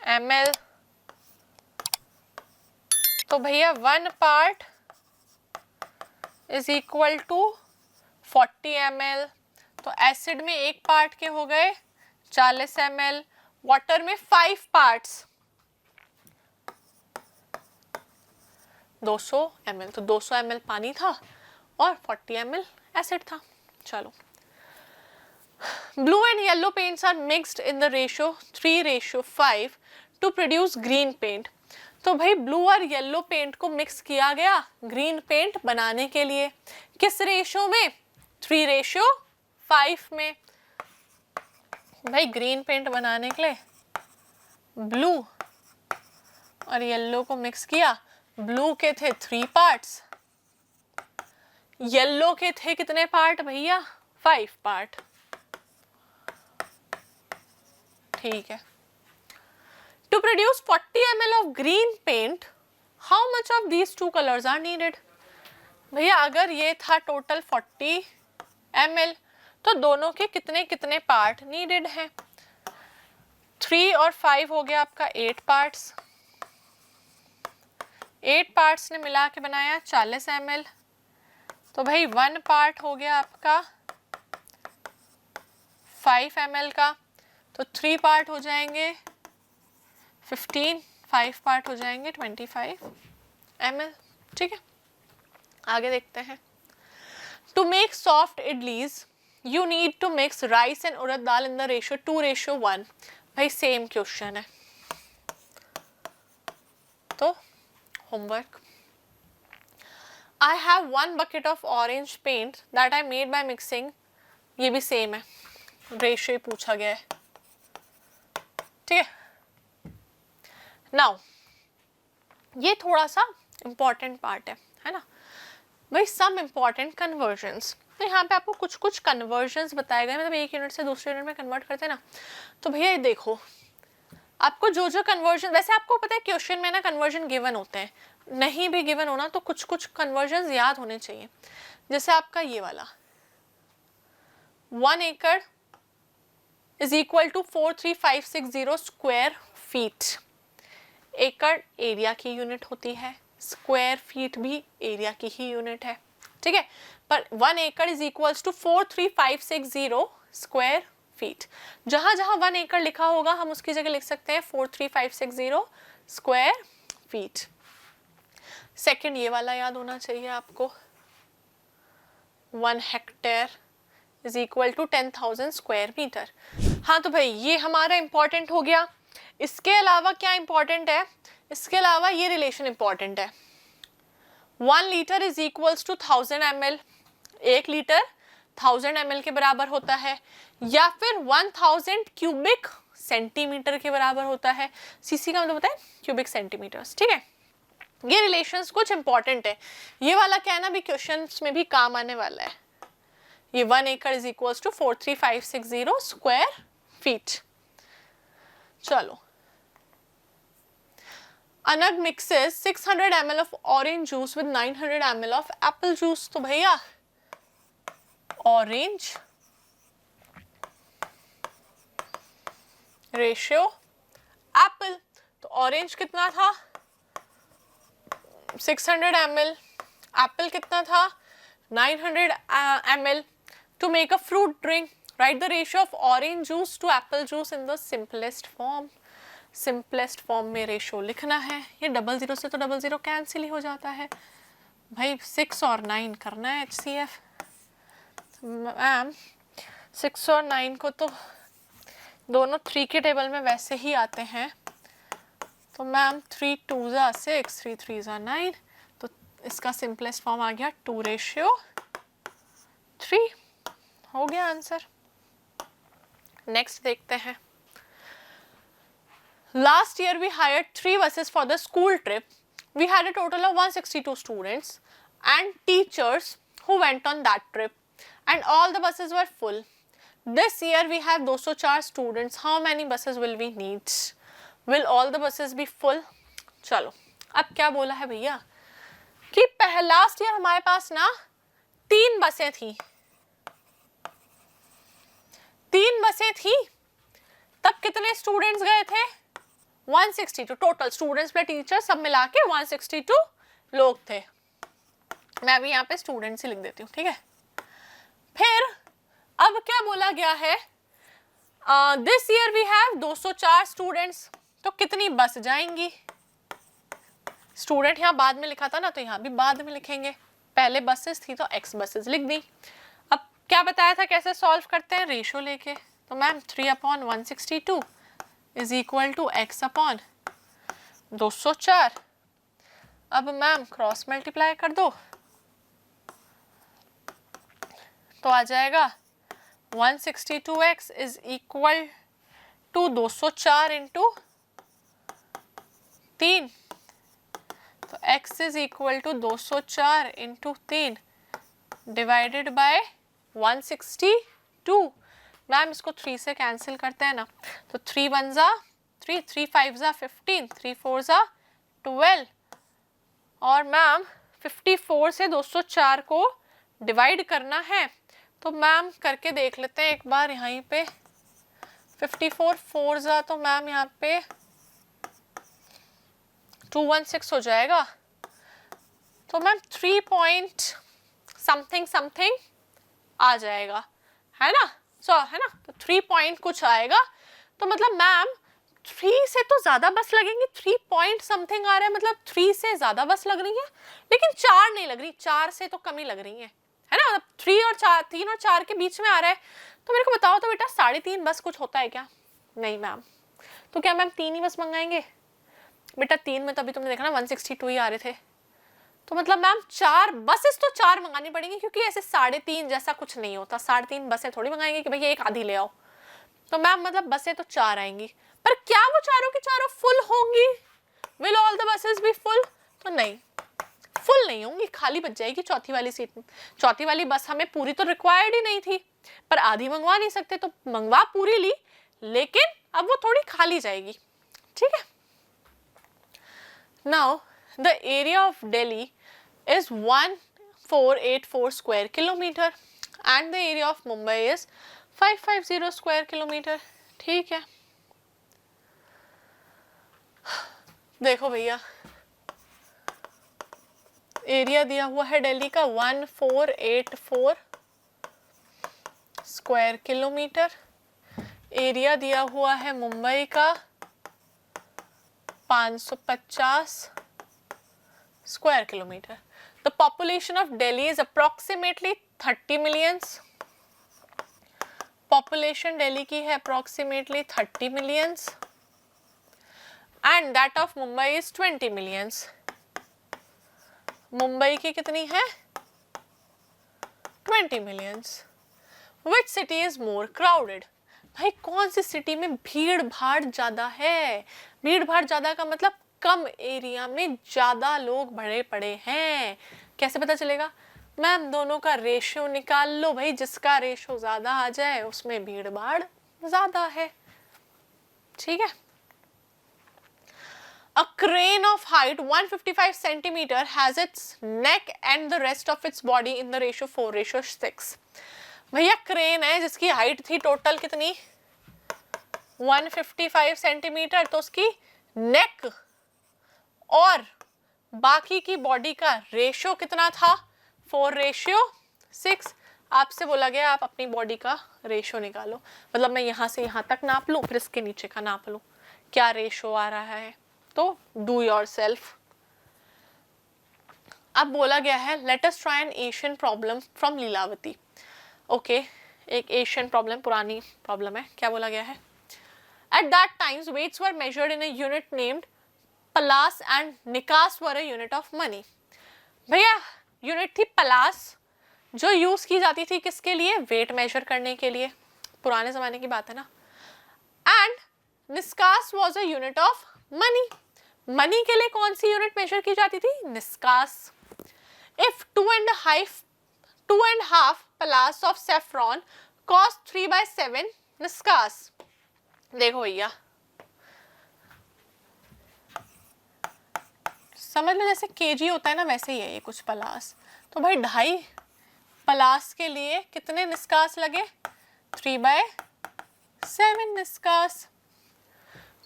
ml। तो भैया 1 part is equal to 40 ml। तो एसिड में 1 पार्ट के हो गए 40 ml, वाटर में 5 पार्ट्स 200 ml। तो 200 ml पानी था और 40 ml एसिड था। चलो, blue and yellow paints are mixed in the ratio 3:5 to produce green paint. तो भाई ब्लू और येलो पेंट को मिक्स किया गया ग्रीन पेंट बनाने के लिए, किस रेशियो में, 3:5 में। भाई ग्रीन पेंट बनाने के लिए ब्लू और येलो को मिक्स किया, ब्लू के थे 3 पार्ट्स, येलो के थे कितने पार्ट भैया, 5 पार्ट। ठीक है, to produce 40 ml of green paint how much of these 2 colours are needed. भैया अगर ये था टोटल 40 ml तो दोनों के कितने कितने पार्ट नीडेड हैं, 3 और 5 हो गया आपका 8 पार्ट्स, 8 पार्ट्स ने मिला के बनाया 40 ml। तो भाई 1 पार्ट हो गया आपका 5 ml का, तो 3 पार्ट हो जाएंगे 15, 5 पार्ट हो जाएंगे 25 ml। ठीक है, आगे देखते हैं। To make soft idlis you need to mix rice and urad dal in the ratio 2:1। भाई सेम क्वेश्चन है, तो homework, I have 1 bucket of orange paint that I made by mixing, ये भी सेम है, रेशियो पूछा गया है। ठीक है, नाउ ये थोड़ा सा इंपॉर्टेंट पार्ट है ना भाई, सम इंपॉर्टेंट कन्वर्जन्स। तो यहाँ पे आपको कुछ कुछ कन्वर्जन्स बताए गए, मतलब एक यूनिट से दूसरे यूनिट में कन्वर्ट करते हैं ना। तो भैया ये देखो, आपको जो जो कन्वर्जन, वैसे आपको पता है क्वेश्चन में ना कन्वर्जन गिवन होते हैं, नहीं भी गिवन होना तो कुछ कुछ कन्वर्जन याद होने चाहिए। जैसे आपका ये वाला 1 acre is equal to 43560 square feet. Acre area की यूनिट होती है, स्क्वायर फीट भी एरिया की ही यूनिट है। ठीक है, पर 1 acre is equals to 43560 square feet. जहां जहां 1 एकड़ लिखा होगा हम उसकी जगह लिख सकते हैं 43560 स्क्वायर फीट। सेकंड ये वाला याद होना चाहिए आपको, 1 hectare is equal to 10,000 square metre. हाँ तो भाई ये हमारा इंपॉर्टेंट हो गया। इसके अलावा क्या इंपॉर्टेंट है, इसके अलावा ये रिलेशन इंपॉर्टेंट है, 1 litre is equals to 1000 ml, 1 litre 1000 ml के बराबर होता है, या फिर 1000 क्यूबिक सेंटीमीटर के बराबर होता है। सीसी का मतलब होता है क्यूबिक सेंटीमीटर्स, ठीक है। ये रिलेशंस कुछ इंपॉर्टेंट है, ये वाला क्या है ना भी क्वेश्चंस में भी काम आने वाला है। ये 1 acre is equals to 43560 square feet. चलो, Anag mixes 600 ml of orange juice with 900 ml of apple juice। तो भैया ऑरेंज रेशियो एप्पल, तो ऑरेंज कितना था 600 ml, एप्पल कितना था 900 ml। To make a fruit drink write the ratio of orange juice to apple juice in the simplest form. Simplest form में रेशियो लिखना है। ये 00 से तो 00 कैंसिल ही हो जाता है भाई, 6 और 9 करना है HCF। मैम 6 और 9 को तो दोनों 3 के टेबल में वैसे ही आते हैं, तो मैम 3 2 जा 6, 3 3 जा 9, तो इसका सिंपलेस्ट फॉर्म आ गया 2:3। हो गया आंसर। नेक्स्ट देखते हैं। Last year we hired 3 buses for the school trip. We had a total of 162 students and teachers who went on that trip, and all the buses were full. This year we have 204 students. How many buses will we need? Will all the buses be full? चलो, अब क्या बोला है भैया कि last year हमारे पास ना 3 बसें थी, 3 बसें थी, तब कितने स्टूडेंट्स गए थे 162, टोटल स्टूडेंट्स प्लस टीचर सब मिला के 162 लोग थे। मैं भी यहाँ पे स्टूडेंट्स ही लिख देती हूँ, ठीक है। फिर अब क्या बोला गया है, this year we have 204 students, तो कितनी बस जाएंगी। स्टूडेंट यहाँ बाद में लिखा था ना, तो यहाँ भी बाद में लिखेंगे, पहले बसेस थी तो x बसेस लिख दी। अब क्या बताया था कैसे सॉल्व करते हैं, रेशियो लेके, तो ma'am 3/162 is equal to x upon 204। अब मैम क्रॉस मल्टीप्लाई कर दो तो आ जाएगा 162x is equal to 204 into 3, तो x is equal to 204 into 3 divided by 162। Ma'am इसको 3 से कैंसिल करते हैं ना, तो 3 1 जा 3, 3 5 जा 15, 3 4 जा 12, और मैम 54 से 204 को डिवाइड करना है, तो मैम करके देख लेते हैं एक बार। यहाँ पे 54 4 जा तो मैम यहाँ पे 216 हो जाएगा, तो मैम 3 पॉइंट समथिंग समथिंग आ जाएगा, है ना। है ना, तो 3 पॉइंट कुछ आएगा, तो मतलब मैम 3 से तो ज्यादा बस लगेंगी, 3 पॉइंट समथिंग आ रहा है, मतलब 3 से ज्यादा बस लग रही है, लेकिन 4 नहीं लग रही, 4 से तो कम ही लग रही है ना। मतलब 3 और 4 के बीच में आ रहा है, तो मेरे को बताओ तो बेटा 3.5 बस कुछ होता है क्या? नहीं मैम, तो क्या मैम 3 ही बस मंगाएंगे बेटा? 3 में तो अभी तुमने देखा ना 162 ही आ रहे थे, तो मतलब मैम 4 बसेस तो 4 मंगानी पड़ेंगी, क्योंकि ऐसे 3.5 जैसा कुछ नहीं होता, 3.5 बसें थोड़ी मंगाएंगे कि भैया एक आधी ले आओ, तो मैम मतलब बसें तो 4 आएंगी, पर क्या वो चारों की चारों फुल होंगी? Will all the buses be full? तो नहीं, फुल नहीं होंगी, खाली बच जाएगी चौथी वाली सीट में। चौथी वाली बस हमें पूरी तो रिक्वायर्ड ही नहीं थी, पर आधी मंगवा नहीं सकते, तो मंगवा पूरी ली, लेकिन अब वो थोड़ी खाली जाएगी, ठीक है। Now the area of Delhi is 1484 square kilometer and the area of Mumbai is 550 square kilometer, ठीक है। देखो भैया एरिया दिया हुआ है दिल्ली का 1484 स्क्वायर किलोमीटर। एरिया दिया हुआ है मुंबई का 550 square kilometre. The population of Delhi is approximately 30 millions. Population Delhi की है approximately 30 millions and that of Mumbai is 20 millions. Mumbai की कितनी है? 20 millions. Which city is more crowded? भाई कौन सी सिटी में भीड़ भाड़ ज्यादा है? भीड़ भाड़ ज्यादा का मतलब कम एरिया में ज्यादा लोग भरे पड़े हैं। कैसे पता चलेगा? मैम दोनों का रेशियो निकाल लो भाई, जिसका रेशियो ज्यादा आ जाए उसमें भीड़ भाड़ ज्यादा है। ठीक है। A crane of height 155 centimeter has its neck and the rest of its body in the ratio 4:6। भैया क्रेन है जिसकी हाइट थी टोटल कितनी? 155 सेंटीमीटर, तो उसकी नेक और बाकी की बॉडी का रेशियो कितना था? 4:6। आपसे बोला गया आप अपनी बॉडी का रेशियो निकालो, मतलब मैं यहाँ से यहाँ तक नाप लूँ फिर इसके नीचे का नाप लूँ, क्या रेशियो आ रहा है? तो डू योर सेल्फ। अब बोला गया है let us try an Asian problem from Lilavati. Okay, एक एशियन प्रॉब्लम, पुरानी प्रॉब्लम है। क्या बोला गया है? At that times weights were measured in a unit named palas and nikas were a unit of money. भैया यूनिट थी पलास, जो यूज की जाती थी किसके लिए? वेट मेजर करने के लिए, पुराने जमाने की बात है ना। And nishkas was a unit of money. Money के लिए कौन सी यूनिट मेजर की जाती थी? Nishkas. If 2.5 palas of saffron cost 3/7 nishkas. देखो भैया समझ लो जैसे केजी होता है ना, वैसे ही है ये कुछ पलास। तो भाई 2.5 पलास के लिए कितने निस्कास लगे? 3/7 निस्कास।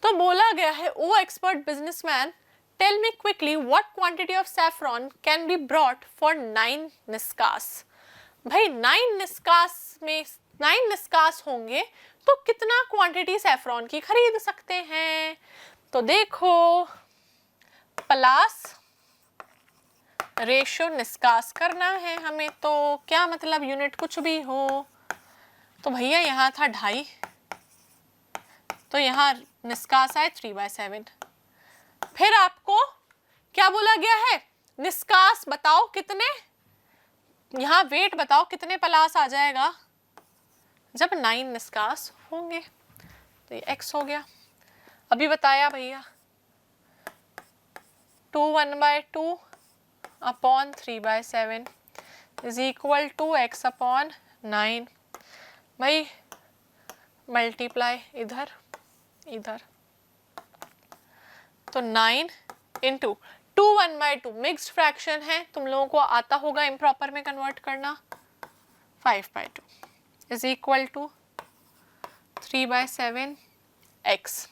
तो बोला गया है oh expert businessman tell me quickly what quantity of saffron can be brought for 9 nishkas. भाई 9 निस्कास में 9 निस्कास होंगे तो कितना क्वांटिटी सैफरॉन की खरीद सकते हैं? तो देखो प्लस रेशियो निस्कास करना है हमें, तो क्या मतलब यूनिट कुछ भी हो। तो भैया यहाँ था 2.5, तो यहाँ निस्कास आए 3/7। फिर आपको क्या बोला गया है? निस्कास बताओ कितने, यहाँ वेट बताओ कितने पलास आ जाएगा जब 9 निस्कास होंगे। तो ये x हो गया। अभी बताया भैया 2 1/2 upon 3/7 is equal to x upon 9। भाई मल्टीप्लाई इधर इधर, तो 9 इंटू 2 1/2 मिक्स्ड फ्रैक्शन है, तुम लोगों को आता होगा इम्प्रॉपर में कन्वर्ट करना, 5/2 इज इक्वल टू 3/7 x।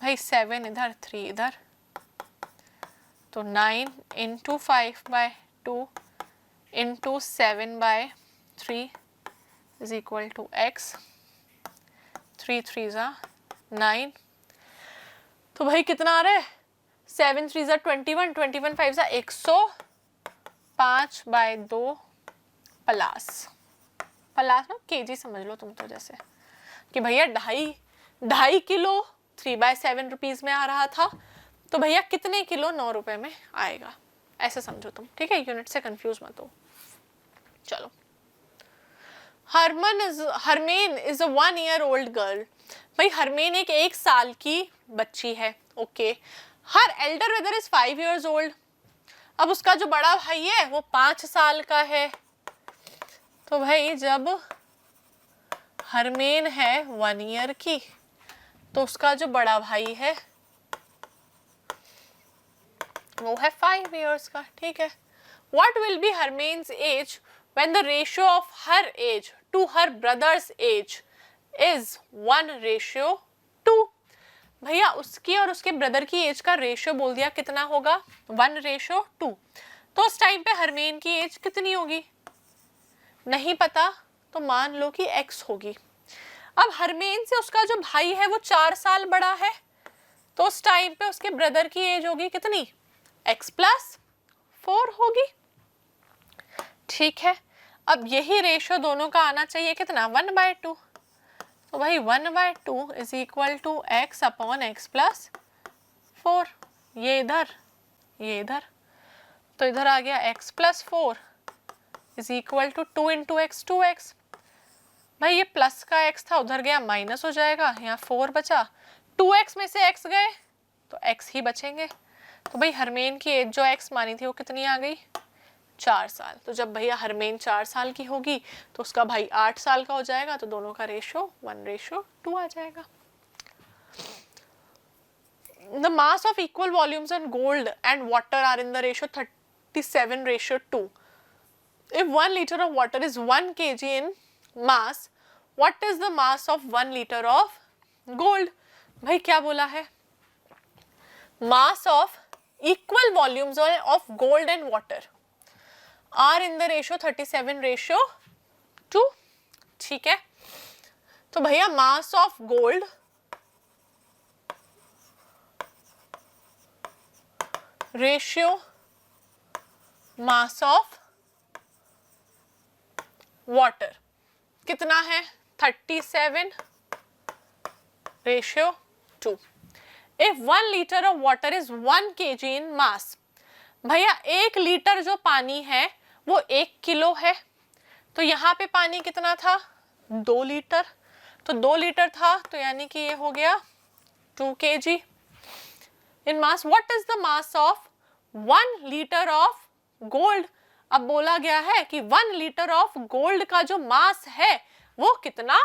भाई 7 इधर 3 इधर, तो 9 into 5/2 into 7/3 is equal to x। 3 3 9। तो भाई कितना आ रहा है? 7 3 21, 21 5 105/2 प्लस प्लस ना केजी समझ लो तुम, तो जैसे कि भैया 2.5 किलो 3/7 रुपीज में आ रहा था, तो भैया कितने किलो 9 रुपए में आएगा, ऐसे समझो तुम। ठीक है, यूनिट से कंफ्यूज मत हो। चलो, Harman is a 1 year old girl. भाई हरमेन एक 1 साल की बच्ची है। Okay, her elder brother is 5 years old। अब उसका जो बड़ा भाई है वो 5 साल का है। तो भाई जब हरमेन है 1 year की, तो उसका जो बड़ा भाई है वो है 5 years का। ठीक है, what will be Harman's age when the ratio of her age to her brother's age is 1:2। भैया उसकी और उसके ब्रदर की एज का रेशियो बोल दिया, कितना होगा? 1:2। तो उस टाइम पे हरमेन की एज कितनी होगी? नहीं पता, तो मान लो कि x होगी। अब हरमेन से उसका जो भाई है वो 4 साल बड़ा है, तो उस टाइम पे उसके ब्रदर की एज होगी कितनी? x प्लस 4 होगी। ठीक है, अब यही रेशियो दोनों का आना चाहिए कितना? 1/2। तो भाई 1/2 is equal to x upon x plus 4। ये इधर, ये इधर, तो इधर आ गया x plus 4 is equal to 2 into x 2x। भाई ये प्लस का x था, उधर गया माइनस हो जाएगा, यहाँ 4 बचा, 2x में से x गए तो x ही बचेंगे। तो भाई हरमेन की एज जो x मानी थी वो कितनी आ गई? 4 साल। तो जब भैया हरमेन 4 साल की होगी तो उसका भाई 8 साल का हो जाएगा, तो दोनों का रेशियो 1:2 आ जाएगा। The mass of equal volumes on gold and water are in the ratio 37:2. If 1 liter of water is 1 kg in mass, what is the mass of 1 liter of gold? भाई क्या बोला है? Mass of equal volumes of gold and water are in the ratio 37:2. ठीक है, तो भैया mass of gold ratio mass of water कितना है? 37:2। If 1 litre of water is 1 kg इन मास, भैया 1 लीटर जो पानी है वो 1 किलो है, तो यहाँ पे पानी कितना था? 2 लीटर, तो 2 लीटर था, तो यानी कि ये हो गया 2 kg in mass. What is the mass of 1 litre of gold? अब बोला गया है कि 1 लीटर ऑफ गोल्ड का जो मास है वो कितना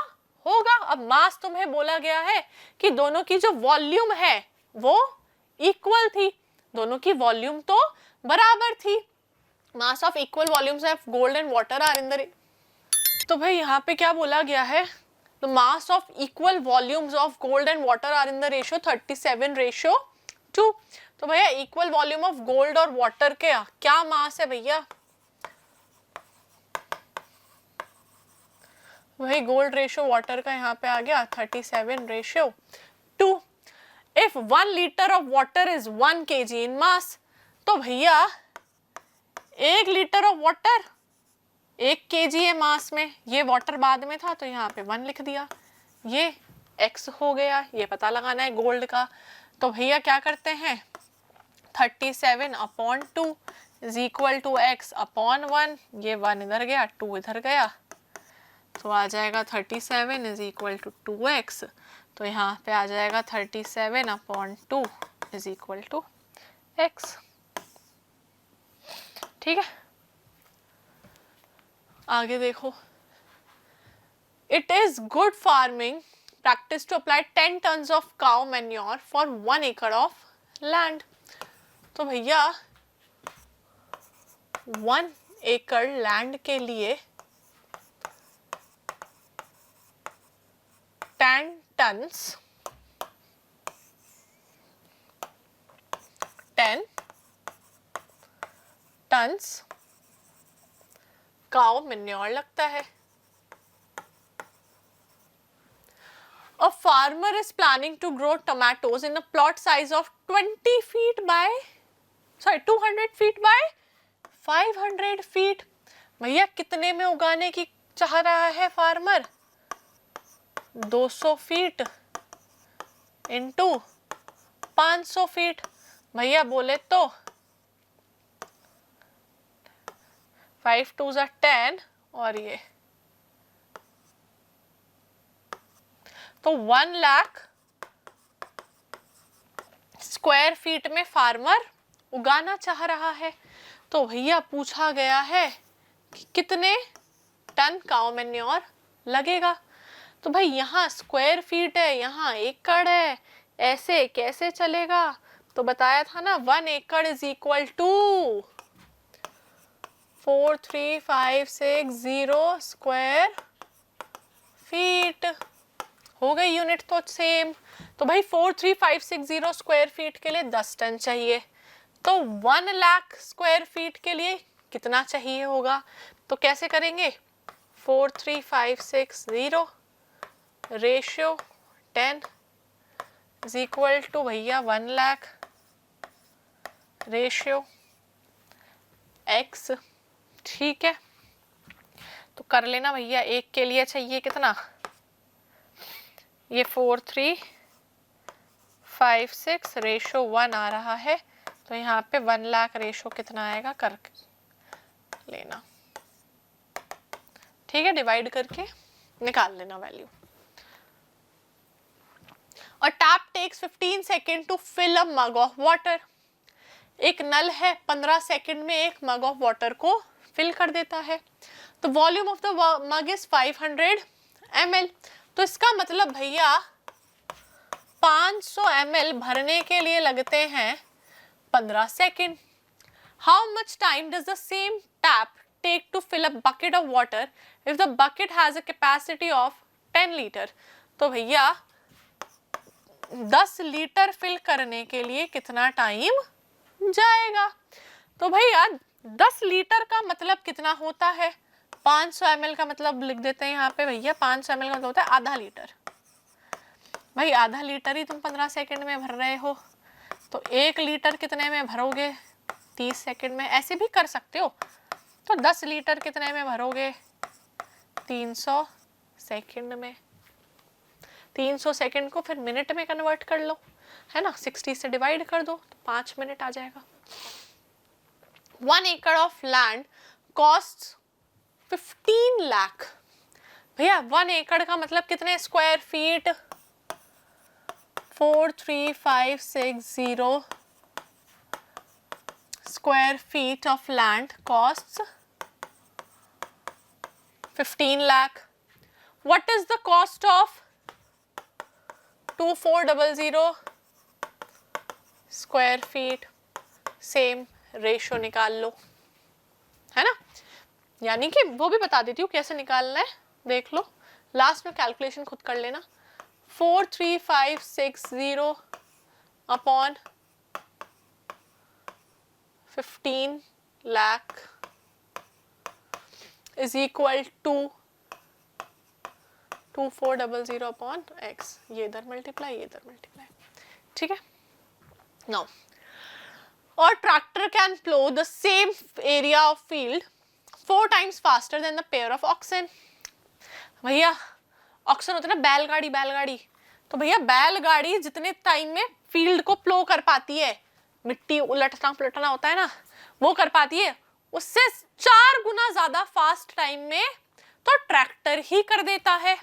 होगा। अब मास तुम्हें बोला गया है कि दोनों की जो वॉल्यूम है वो इक्वल थी, दोनों की वॉल्यूम तो बराबर थी। Mass of equal volumes of gold and water are in the, तो भाई यहाँ पे क्या बोला गया है? The mass of equal volumes of gold and water are in the ratio 37:2। तो भैया इक्वल वॉल्यूम ऑफ गोल्ड और वाटर के क्या मास है भैया? वही गोल्ड रेशियो वाटर का यहाँ पे आ गया 37:2। If 1 litre of water is 1 kg इन मास, तो भैया 1 लीटर ऑफ वाटर 1 kg है मास में, ये वाटर बाद में था तो यहाँ पे 1 लिख दिया, ये x हो गया, ये पता लगाना है गोल्ड का। तो भैया क्या करते हैं? 37/2 is equal to x upon 1, ये 1 इधर गया 2 इधर गया, तो आ जाएगा 37 इज इक्वल टू 2x। तो यहाँ पे आ जाएगा 37/2 इज इक्वल टू x। ठीक है, आगे देखो। It is good farming practice to apply 10 tons of cow manure for 1 acre of land. तो भैया 1 acre लैंड के लिए 10 tons काउ मैन्योर लगता है। A farmer is planning to grow tomatoes in a plot size of 200 feet by 500 feet। भैया कितने में उगाने की चाह रहा है फार्मर? 200 feet into 500 feet. भैया बोले तो 5 2s are 10 और ये तो 1 लाख स्क्वायर फीट में फार्मर उगाना चाह रहा है। तो भैया पूछा गया है कि कितने टन काउ मैन्योर लगेगा। तो भाई यहाँ स्क्वायर फीट है, यहाँ एकड़ है, ऐसे कैसे चलेगा? तो बताया था ना 1 acre is equal to 43560 square feet. हो गई यूनिट तो सेम। तो भाई 43560 स्क्वायर फीट के लिए 10 टन चाहिए, तो 1 लाख स्क्वायर फीट के लिए कितना चाहिए होगा? तो कैसे करेंगे? 43,560 रेशियो 10 इज इक्वल टू भैया 1 लाख रेशियो x। ठीक है, तो कर लेना भैया। एक के लिए चाहिए कितना? ये 4356 रेशो 1 आ रहा है, तो यहाँ पे 1 लाख रेशो कितना आएगा कर लेना। ठीक है, डिवाइड करके निकाल लेना वैल्यू। और tap takes 15 second to fill a mug of water. एक नल है, 15 सेकेंड में एक मग ऑफ वाटर को फिल कर देता है। तो volume of the mug is 500 ml। तो इसका मतलब भैया 500 ml भरने के लिए लगते हैं 15 second. How much time does the same tap take to fill a bucket of water if the bucket has a capacity of 10 litre? तो भैया 10 लीटर फिल करने के लिए कितना टाइम जाएगा? तो भैया 10 लीटर का मतलब कितना होता है? 500 ml का मतलब लिख देते हैं यहाँ पे भैया। 500 ml का मतलब होता है आधा लीटर। भाई आधा लीटर ही तुम 15 सेकंड में भर रहे हो, तो 1 लीटर कितने में भरोगे? 30 सेकंड में। ऐसे भी कर सकते हो। तो 10 लीटर कितने में भरोगे? 300 सेकंड में। 300 सेकंड को फिर मिनट में कन्वर्ट कर लो, है ना, 60 से डिवाइड कर दो तो 5 मिनट आ जाएगा। 1 एकड़ ऑफ लैंड कॉस्ट 15 लाख। भैया 1 एकड़ का मतलब कितने square feet? 43,560 square feet of land costs 15 lakh. What is the cost of 2400 square feet? Same ratio निकाल लो, है ना। यानी कि वो भी बता देती हूँ कैसे निकालना है, देख लो, लास्ट में कैलकुलेशन खुद कर लेना। 43,560 upon 15 lakh is equal to 2400 upon x। ये इधर मल्टीप्लाई, ये इधर मल्टीप्लाई, ठीक है। नाउ और tractor can plough the same area of field 4 times faster than the pair of oxen। भैया ऑक्सन होता है ना बैलगाड़ी, बैलगाड़ी, तो भैया बैलगाड़ी जितने टाइम में फील्ड को प्लो कर पाती है, मिट्टी उलटना पलटना होता है ना, वो कर पाती है, उससे 4 गुना ज्यादा फास्ट टाइम में तो ट्रैक्टर ही कर देता है।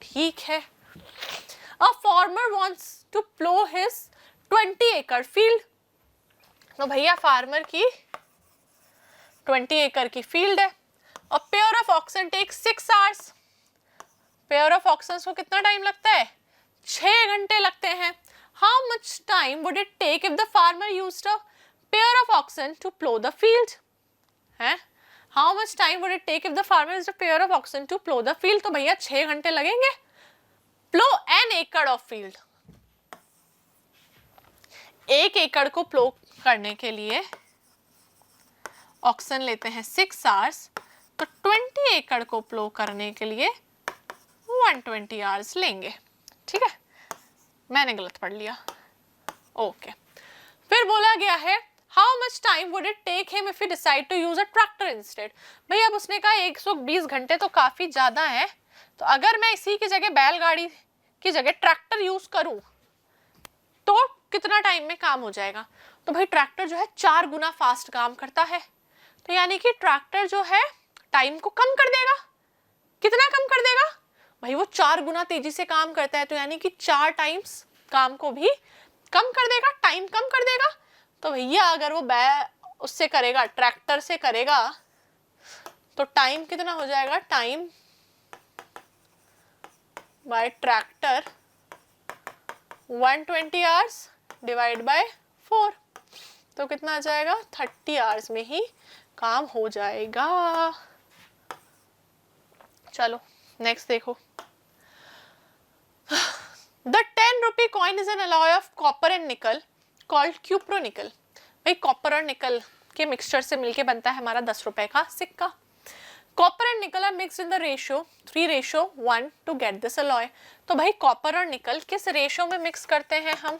ठीक है। A farmer wants to plough his 20 acre field. तो भैया फार्मर की 20 एकड़ की फील्ड है। A pair of oxen takes 6 hours। Pair of oxens को कितना टाइम लगता है? 6 घंटे लगते हैं। How much time would it take if the farmer used a pair of oxen to plough the field? है, how much time would it take if the farmer used a pair of oxen to plough the field? तो भैया 6 घंटे लगेंगे। Plough an acre of field. 1 एकड़ को प्लो करने के लिए ऑक्सन लेते हैं 6 hours, तो 20 एकड़ को प्लो करने के लिए 120 hours लेंगे। ठीक है, मैंने गलत पढ़ लिया। ओके, फिर बोला गया है how much time would it take him if he decide to use a tractor instead. भैया अब उसने कहा 120 घंटे तो काफी ज्यादा है, तो अगर मैं इसी की जगह बैलगाड़ी की जगह ट्रैक्टर यूज करूं तो कितना टाइम में काम हो जाएगा? तो भाई ट्रैक्टर जो है 4 गुना फास्ट काम करता है, तो यानी कि ट्रैक्टर जो है टाइम को कम कर देगा। कितना कम कर देगा? भाई वो 4 गुना तेजी से काम करता है, तो यानी कि 4 टाइम्स काम को भी कम कर देगा, टाइम कम कर देगा। तो भैया अगर वो उससे करेगा, ट्रैक्टर से करेगा, तो टाइम कितना हो जाएगा? Time by tractor 120 hours divide by 4, तो कितना आ जाएगा? 30 hours में ही काम हो जाएगा। चलो नेक्स्ट देखो। The 10 rupee coin is an alloy of copper and nickel called cupronickel। भाई कॉपर और निकल के मिक्सचर से मिलके बनता है हमारा 10 रुपए का सिक्का। Copper and nickel are mixed in the ratio 3:1 to get this alloy. तो भाई कॉपर और निकल किस रेशियो में मिक्स करते हैं हम?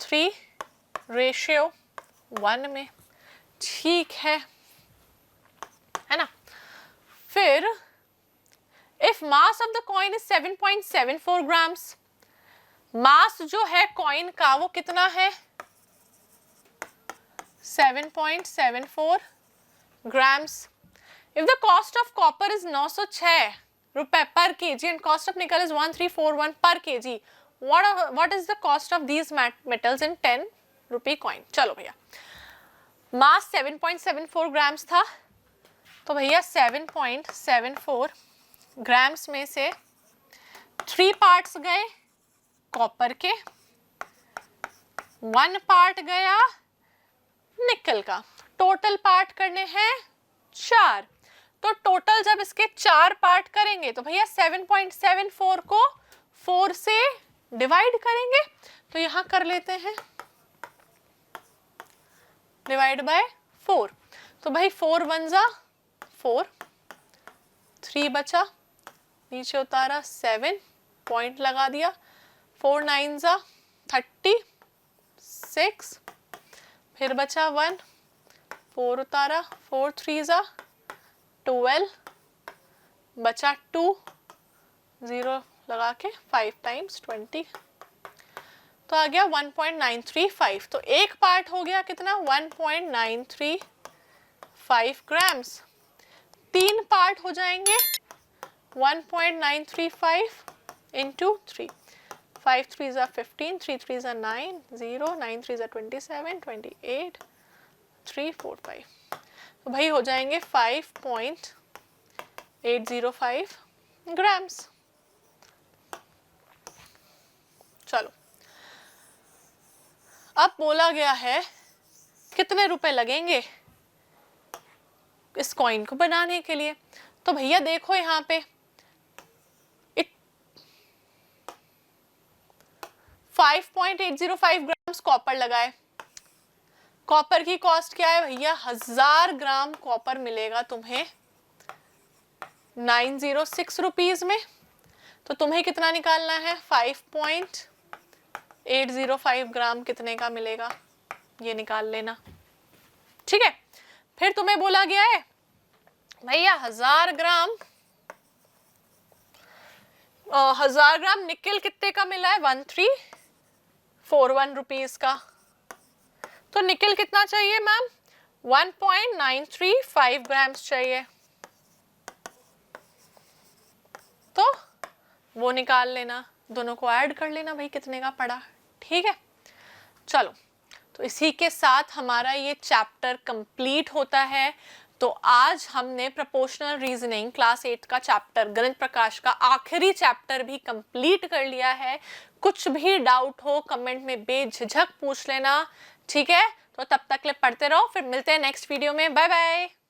3:1 में। ठीक है ना? फिर if mass of the coin is 7.74 grams, mass जो है कॉइन का वो कितना है? 7.74 grams. If the cost of copper is 906 रुपए per KG and cost of nickel is 1341 per KG, what is the cost of these metals in 10 rupee coin? चलो भैया, मास 7.74 grams था, तो भैया 7.74 ग्राम्स में से 3 पार्ट्स गए कॉपर के, 1 पार्ट गया निकल का, टोटल पार्ट करने हैं 4। तो टोटल जब इसके 4 पार्ट करेंगे तो भैया 7.74 को 4 से डिवाइड करेंगे, तो यहां कर लेते हैं डिवाइड बाय 4। तो भाई 4 1 जा 4, 3 बचा, नीचे उतारा 7, पॉइंट लगा दिया, 4 9 जा 36, फिर बचा 1, 4 उतारा, 4 3 जा 12, बचा 2, 0 लगा के 5 टाइम्स 20, तो आ गया 1.935। तो एक पार्ट हो गया कितना? 1.935 ग्राम्स। 3 पार्ट हो जाएंगे 1.935 इंटू 3, 5 3 जा 15, 3 3 जा 9, 0, 9 3 जा 27, 28, 3 4 5, तो भाई हो जाएंगे 5.805 ग्राम्स। चलो, अब बोला गया है कितने रुपए लगेंगे इस कॉइन को बनाने के लिए। तो भैया देखो यहाँ पे 5.805 ग्राम्स कॉपर लगाए। कॉपर की कॉस्ट क्या है भैया? 1000 ग्राम कॉपर मिलेगा तुम्हें 906 रुपीज में। तो तुम्हें कितना निकालना है? 5.805 ग्राम कितने का मिलेगा ये निकाल लेना। ठीक है, फिर तुम्हें बोला गया है भैया 1000 ग्राम निकल कितने का मिला है? 1341 रुपीज का। तो निकल कितना चाहिए मैम? 1.935 ग्राम्स चाहिए, तो वो निकाल लेना, दोनों को ऐड कर लेना भाई कितने का पड़ा। ठीक है, चलो, तो इसी के साथ हमारा ये चैप्टर कंप्लीट होता है। तो आज हमने प्रोपोर्शनल रीजनिंग क्लास 8 का चैप्टर गणित प्रकाश का आखिरी चैप्टर भी कंप्लीट कर लिया है। कुछ भी डाउट हो कमेंट में बेझिझक पूछ लेना। ठीक है, तो तब तक ले पढ़ते रहो, फिर मिलते हैं नेक्स्ट वीडियो में। Bye bye.